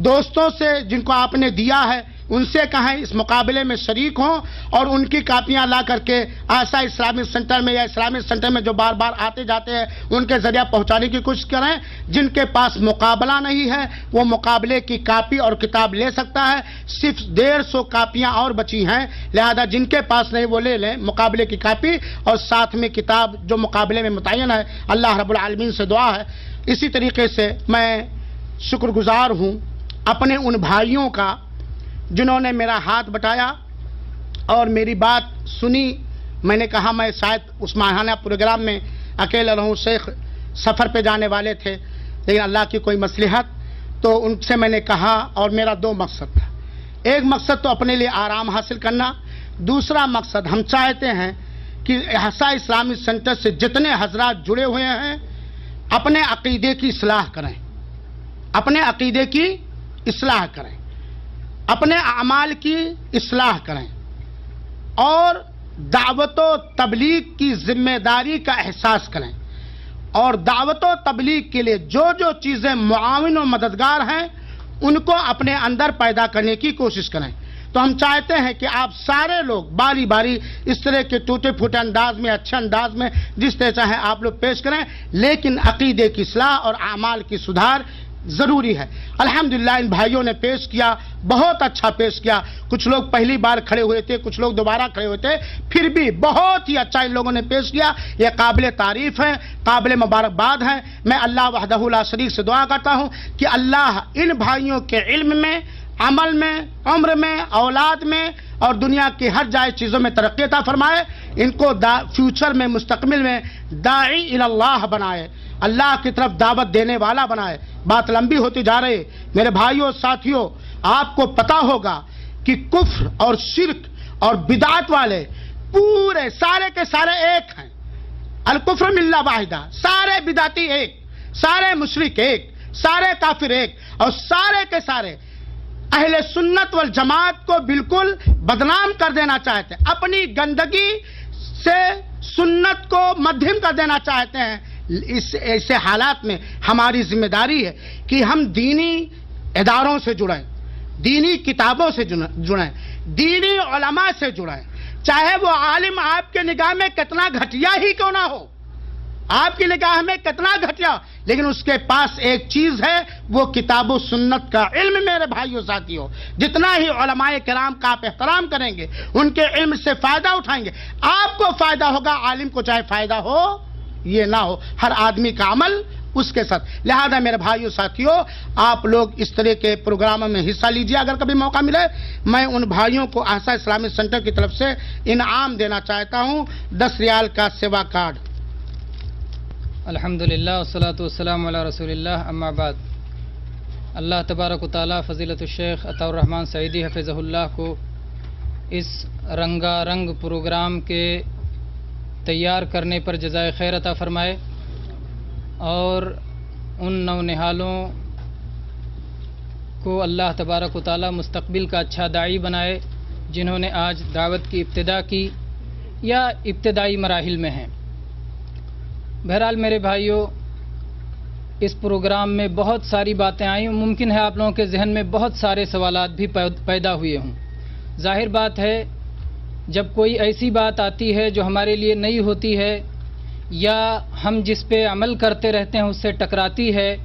دوستوں سے جن کو آپ نے دیا ہے ان سے کہیں اس مقابلے میں شریک ہوں اور ان کی کاپیاں لا کر کے آسا اسلامک سینٹر میں یا اسلامک سینٹر میں جو بار بار آتے جاتے ہیں ان کے ذریعہ پہنچانے کی کوشش کریں. جن کے پاس مقابلہ نہیں ہے وہ مقابلے کی کاپی اور کتاب لے سکتا ہے. صرف 150 کاپیاں اور بچی ہیں، لہذا جن کے پاس نہیں وہ لے لیں مقابلے کی کاپی اور ساتھ میں کتاب جو مقابلے میں متعین ہے. اللہ رب العالمین سے دعا ہے. اسی طریقے سے میں شکر گزار ہوں اپنے ان بھائیوں کا جنہوں نے میرا ہاتھ بٹایا اور میری بات سنی. میں نے کہا میں شاید اس ماہانہ پروگرام میں اکیلا رہوں، شیخ سفر پہ جانے والے تھے، لیکن اللہ کی کوئی مصلحت، تو ان سے میں نے کہا. اور میرا 2 مقصد تھا. ایک مقصد تو اپنے لیے آرام حاصل کرنا، دوسرا مقصد ہم چاہتے ہیں کہ احسا اسلامی سینٹر سے جتنے حضرات جڑے ہوئے ہیں اپنے عقیدے کی اصلاح کریں، اپنے عقیدے کی اصلاح کریں، اپنے اعمال کی اصلاح کریں اور دعوت و تبلیغ کی ذمہ داری کا احساس کریں. اور دعوت و تبلیغ کے لیے جو جو چیزیں معاون و مددگار ہیں ان کو اپنے اندر پیدا کرنے کی کوشش کریں. تو ہم چاہتے ہیں کہ آپ سارے لوگ باری باری اس طرح کے ٹوٹے پھوٹے انداز میں، اچھے انداز میں جس طرح چاہیں آپ لوگ پیش کریں، لیکن عقیدے کی اصلاح اور اعمال کی سدھار ضروری ہے. الحمدللہ ان بھائیوں نے پیش کیا، بہت اچھا پیش کیا. کچھ لوگ پہلی بار کھڑے ہوئے تھے، کچھ لوگ دوبارہ کھڑے ہوئے تھے، پھر بھی بہت ہی اچھا ان لوگوں نے پیش کیا. یہ قابل تعریف ہے، قابل مبارکباد ہے. میں اللہ وحدہ لا شریک سے دعا کرتا ہوں کہ اللہ ان بھائیوں کے علم میں، عمل میں، عمر میں، اولاد میں اور دنیا کی ہر جائز چیزوں میں ترقی عطا فرمائے. ان کو فیوچر میں، مستقبل میں داعی اللہ بنائے، اللہ کی طرف دعوت دینے والا بنائے. بات لمبی ہوتی جا رہی. میرے بھائیوں ساتھیوں، آپ کو پتا ہوگا کہ کفر اور شرک اور بدعت والے پورے سارے کے سارے ایک ہیں. الکفر ملہ واحدہ، سارے بدعتی ایک، سارے مشرک ایک، سارے کافر ایک، اور سارے کے سارے اہل سنت والجماعت کو بالکل بدنام کر دینا چاہتے ہیں، اپنی گندگی سے سنت کو مدھم کر دینا چاہتے ہیں. ایسے حالات میں ہماری ذمہ داری ہے کہ ہم دینی اداروں سے جڑیں، دینی کتابوں سے جڑیں، دینی علماء سے جڑیں، چاہے وہ عالم آپ کے نگاہ میں کتنا گھٹیا ہی کیوں نہ ہو، آپ کی نگاہ میں کتنا گھٹیا، لیکن اس کے پاس ایک چیز ہے، وہ کتاب و سنت کا علم. میرے بھائیوں ساتھیوں، جتنا ہی علماء کرام کا آپ احترام کریں گے، ان کے علم سے فائدہ اٹھائیں گے، آپ کو فائدہ ہوگا، عالم کو چاہے فائدہ ہو یہ نہ ہو. ہر آدمی کا عمل اس کے ساتھ. لہذا میرے بھائیوں ساتھیوں، آپ لوگ اس طرح کے پروگراموں میں حصہ لیجیے اگر کبھی موقع ملے. میں ان بھائیوں کو احسا اسلامی سینٹر کی طرف سے انعام دینا چاہتا ہوں، 10 ریال کا سیوا کارڈ. الحمدللہ والصلاۃ والسلام علی رسول اللہ. اما بعد، اللہ تبارک و تعالی فضیلت الشیخ عطا الرحمن سعیدی حفظہ اللہ کو اس رنگا رنگ پروگرام کے تیار کرنے پر جزائے خیر عطا فرمائے اور ان نونہالوں کو اللہ تبارک و تعالی مستقبل کا اچھا داعی بنائے جنہوں نے آج دعوت کی ابتدا کی یا ابتدائی مراحل میں ہیں. بہرحال میرے بھائیوں، اس پروگرام میں بہت ساری باتیں آئیں. ممکن ہے آپ لوگوں کے ذہن میں بہت سارے سوالات بھی پیدا ہوئے ہوں. ظاہر بات ہے جب کوئی ایسی بات آتی ہے جو ہمارے لیے نئی ہوتی ہے یا ہم جس پہ عمل کرتے رہتے ہیں اس سے ٹکراتی ہے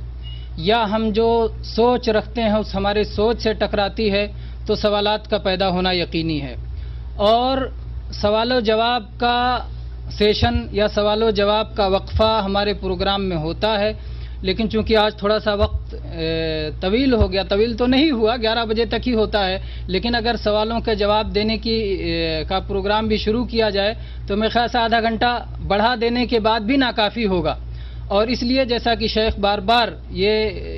یا ہم جو سوچ رکھتے ہیں اس ہمارے سوچ سے ٹکراتی ہے تو سوالات کا پیدا ہونا یقینی ہے. اور سوال و جواب کا سیشن یا سوال و جواب کا وقفہ ہمارے پروگرام میں ہوتا ہے، لیکن چونکہ آج تھوڑا سا وقت طویل ہو گیا، طویل تو نہیں ہوا، 11 بجے تک ہی ہوتا ہے، لیکن اگر سوالوں کے جواب دینے کا پروگرام بھی شروع کیا جائے تو میرے خیال سے آدھا گھنٹہ بڑھا دینے کے بعد بھی ناکافی ہوگا. اور اس لیے جیسا کہ شیخ بار بار یہ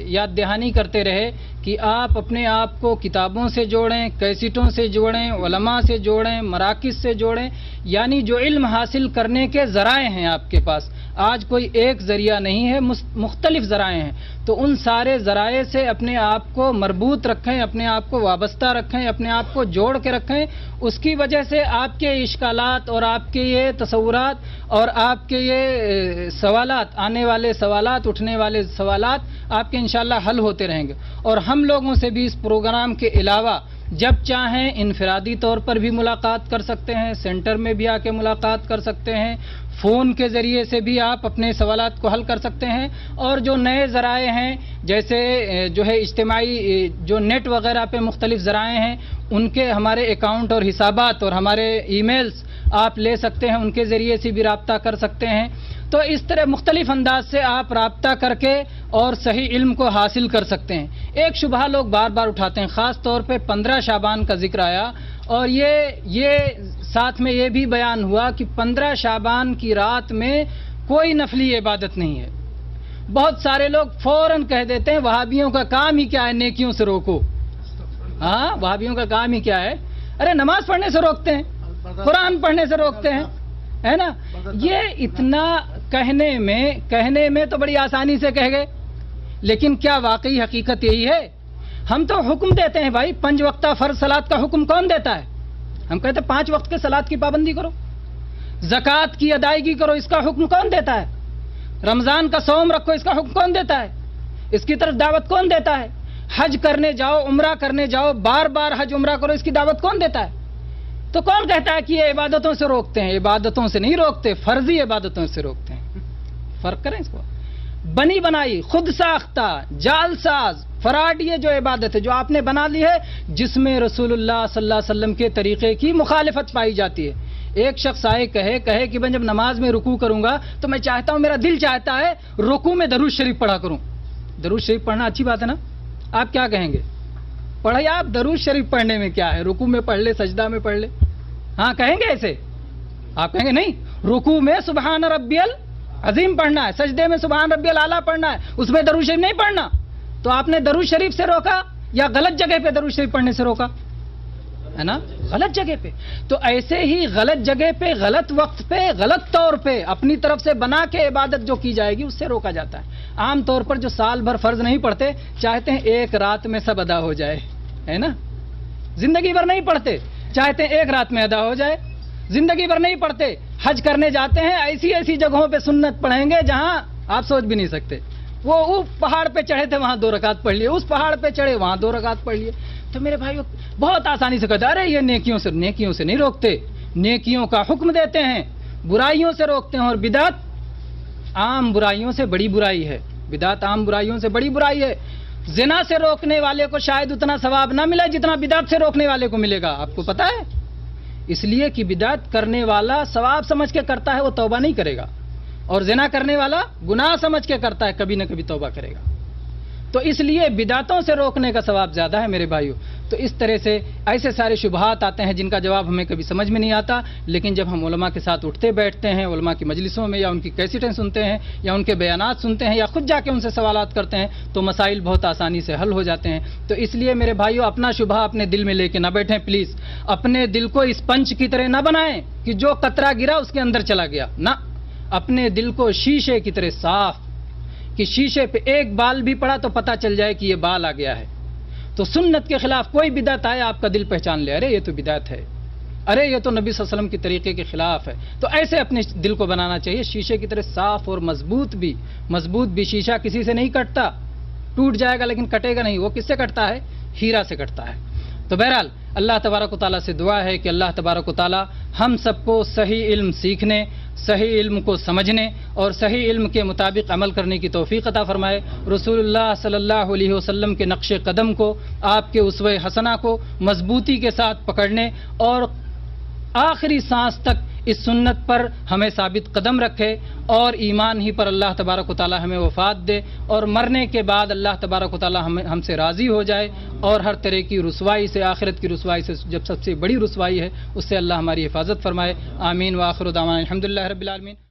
یاد دہانی کرتے رہے کہ آپ اپنے آپ کو کتابوں سے جوڑیں، کیسٹوں سے جوڑیں، علماء سے جوڑیں، مراکز سے جوڑیں، یعنی جو علم حاصل کرنے کے ذرائع ہیں آپ کے پاس، آج کوئی ایک ذریعہ نہیں ہے، مختلف ذرائع ہیں، تو ان سارے ذرائع سے اپنے آپ کو مربوط رکھیں، اپنے آپ کو وابستہ رکھیں، اپنے آپ کو جوڑ کے رکھیں۔ اس کی وجہ سے آپ کے اشکالات اور آپ کے یہ تصورات اور آپ کے یہ سوالات، آنے والے سوالات، اٹھنے والے سوالات آپ کے انشاءاللہ حل ہوتے رہیں گے۔ اور ہم لوگوں سے بھی اس پروگرام کے علاوہ جب چاہیں انفرادی طور پر بھی ملاقات کر سکتے ہیں، سینٹر میں بھی آ کے ملاقات کر سکتے ہیں، فون کے ذریعے سے بھی آپ اپنے سوالات کو حل کر سکتے ہیں، اور جو نئے ذرائع ہیں جیسے جو ہے اجتماعی جو نیٹ وغیرہ پہ مختلف ذرائع ہیں، ان کے ہمارے اکاؤنٹ اور حسابات اور ہمارے ای میلز آپ لے سکتے ہیں، ان کے ذریعے سے بھی رابطہ کر سکتے ہیں۔ تو اس طرح مختلف انداز سے آپ رابطہ کر کے اور صحیح علم کو حاصل کر سکتے ہیں۔ ایک شبہ لوگ بار بار اٹھاتے ہیں، خاص طور پہ 15 شعبان کا ذکر آیا، اور یہ ساتھ میں یہ بھی بیان ہوا کہ 15 شعبان کی رات میں کوئی نفلی عبادت نہیں ہے۔ بہت سارے لوگ فوراً کہہ دیتے ہیں وہابیوں کا کام ہی کیا ہے، نیکیوں سے روکو۔ ہاں، وہابیوں کا کام ہی کیا ہے؟ ارے نماز پڑھنے سے روکتے ہیں، قرآن پڑھنے سے روکتے ہیں، ہے نا؟ یہ اتنا کہنے میں تو بڑی آسانی سے کہہ گئے، لیکن کیا واقعی حقیقت یہی ہے؟ ہم تو حکم دیتے ہیں بھائی، 5 وقتہ فرض صلات کا حکم کون دیتا ہے؟ ہم کہتے ہیں 5 وقت کے صلات کی پابندی کرو، زکوٰۃ کی ادائیگی کرو، اس کا حکم کون دیتا ہے؟ رمضان کا صوم رکھو، اس کا حکم کون دیتا ہے؟ اس کی طرف دعوت کون دیتا ہے؟ حج کرنے جاؤ، عمرہ کرنے جاؤ، بار بار حج عمرہ کرو، اس کی دعوت کون دیتا ہے؟ تو کون کہتا ہے کہ یہ عبادتوں سے روکتے ہیں؟ عبادتوں سے نہیں روکتے، فرضی عبادتوں سے روکتے ہیں۔ فرق کریں اس کو۔ بنی بنائی، خود ساختہ، جعل ساز، فراڈ، یہ جو عبادت ہے جو آپ نے بنا لی ہے، جس میں رسول اللہ صلی اللہ علیہ وسلم کے طریقے کی مخالفت پائی جاتی ہے۔ ایک شخص آئے کہے کہ میں جب نماز میں رکوع کروں گا تو میں چاہتا ہوں، میرا دل چاہتا ہے رکوع میں درود شریف پڑھا کروں۔ درود شریف پڑھنا اچھی بات ہے نا؟ آپ کیا کہیں گے؟ پڑھے آپ، درود شریف پڑھنے میں کیا ہے؟ رکوع میں پڑھ لے، سجدہ میں پڑھ لے۔ ہاں کہیں گے ایسے؟ آپ کہیں گے نہیں، رکوع میں سبحان ربی العظیم پڑھنا ہے، سجدے میں سبحان ربی الاعلیٰ پڑھنا ہے، اس میں درود شریف نہیں پڑھنا۔ تو آپ نے درود شریف سے روکا یا غلط جگہ پہ درود شریف پڑھنے سے روکا؟ ہے نا؟ غلط جگہ پہ۔ تو ایسے ہی غلط جگہ پہ، غلط وقت پہ، غلط طور پہ اپنی طرف سے بنا کے عبادت جو کی جائے گی اس سے روکا جاتا ہے۔ عام طور پر جو سال بھر فرض نہیں پڑھتے چاہتے ہیں ایک رات میں سب ادا ہو جائے، ہے نا؟ زندگی بھر نہیں پڑھتے چاہتے ہیں ایک رات میں ادا ہو جائے، زندگی بھر نہیں پڑھتے، حج کرنے جاتے ہیں ایسی جگہوں پہ سنت پڑھیں گے جہاں آپ سوچ بھی نہیں سکتے۔ وہ پہاڑ پہ چڑھے تھے وہاں 2 رکعت پڑھ لیے، اس پہاڑ پہ چڑھے وہاں 2 رکعت پڑھ لیے۔ تو میرے بھائیو بہت آسانی سے کہتے ہیں ارے یہ نیکیوں سے نہیں روکتے، نیکیوں کا حکم دیتے ہیں، برائیوں سے روکتے ہیں، اور بدعت عام برائیوں سے بڑی برائی ہے۔ بدعت عام برائیوں سے بڑی برائی ہے۔ زنا سے روکنے والے کو شاید اتنا ثواب نہ ملے جتنا بدعت سے روکنے والے کو ملے گا، آپ کو پتا ہے؟ اس لیے کہ بدعت کرنے والا ثواب سمجھ کے کرتا ہے، وہ توبہ نہیں کرے گا، اور زنا کرنے والا گناہ سمجھ کے کرتا ہے، کبھی نہ کبھی توبہ کرے گا۔ تو اس لیے بدعتوں سے روکنے کا ثواب زیادہ ہے میرے بھائیو۔ تو اس طرح سے ایسے سارے شبہات آتے ہیں جن کا جواب ہمیں کبھی سمجھ میں نہیں آتا، لیکن جب ہم علماء کے ساتھ اٹھتے بیٹھتے ہیں، علماء کی مجلسوں میں یا ان کی کیسٹیں سنتے ہیں یا ان کے بیانات سنتے ہیں یا خود جا کے ان سے سوالات کرتے ہیں، تو مسائل بہت آسانی سے حل ہو جاتے ہیں۔ تو اس لیے میرے بھائیو اپنا شبہ اپنے دل میں لے کے نہ بیٹھیں پلیز، اپنے دل کو اسپنج کی طرح نہ بنائیں کہ جو قطرہ گرا اس کے اندر چلا گیا، نہ، اپنے دل کو شیشے کی طرح صاف، کہ شیشے پہ ایک بال بھی پڑا تو پتہ چل جائے کہ یہ بال آ گیا ہے۔ تو سنت کے خلاف کوئی بدعت آئے آپ کا دل پہچان لے، ارے یہ تو بدعت ہے، ارے یہ تو نبی صلی اللہ علیہ وسلم کے طریقے کے خلاف ہے۔ تو ایسے اپنے دل کو بنانا چاہیے شیشے کی طرح صاف اور مضبوط بھی شیشہ کسی سے نہیں کٹتا، ٹوٹ جائے گا لیکن کٹے گا نہیں، وہ کس سے کٹتا ہے؟ ہیرا سے کٹتا ہے۔ تو بہرحال اللہ تبارک و تعالیٰ سے دعا ہے کہ اللہ تبارک و تعالیٰ ہم سب کو صحیح علم سیکھنے، صحیح علم کو سمجھنے اور صحیح علم کے مطابق عمل کرنے کی توفیق عطا فرمائے۔ رسول اللہ صلی اللہ علیہ وسلم کے نقش قدم کو، آپ کے اسوہ حسنہ کو مضبوطی کے ساتھ پکڑنے اور آخری سانس تک اس سنت پر ہمیں ثابت قدم رکھے، اور ایمان ہی پر اللہ تبارک و تعالی ہمیں وفات دے، اور مرنے کے بعد اللہ تبارک و تعالی ہم سے راضی ہو جائے، اور ہر طرح کی رسوائی سے، آخرت کی رسوائی سے جب سب سے بڑی رسوائی ہے اس سے اللہ ہماری حفاظت فرمائے۔ آمین۔ وآخر دعوانا الحمدللہ رب العالمین۔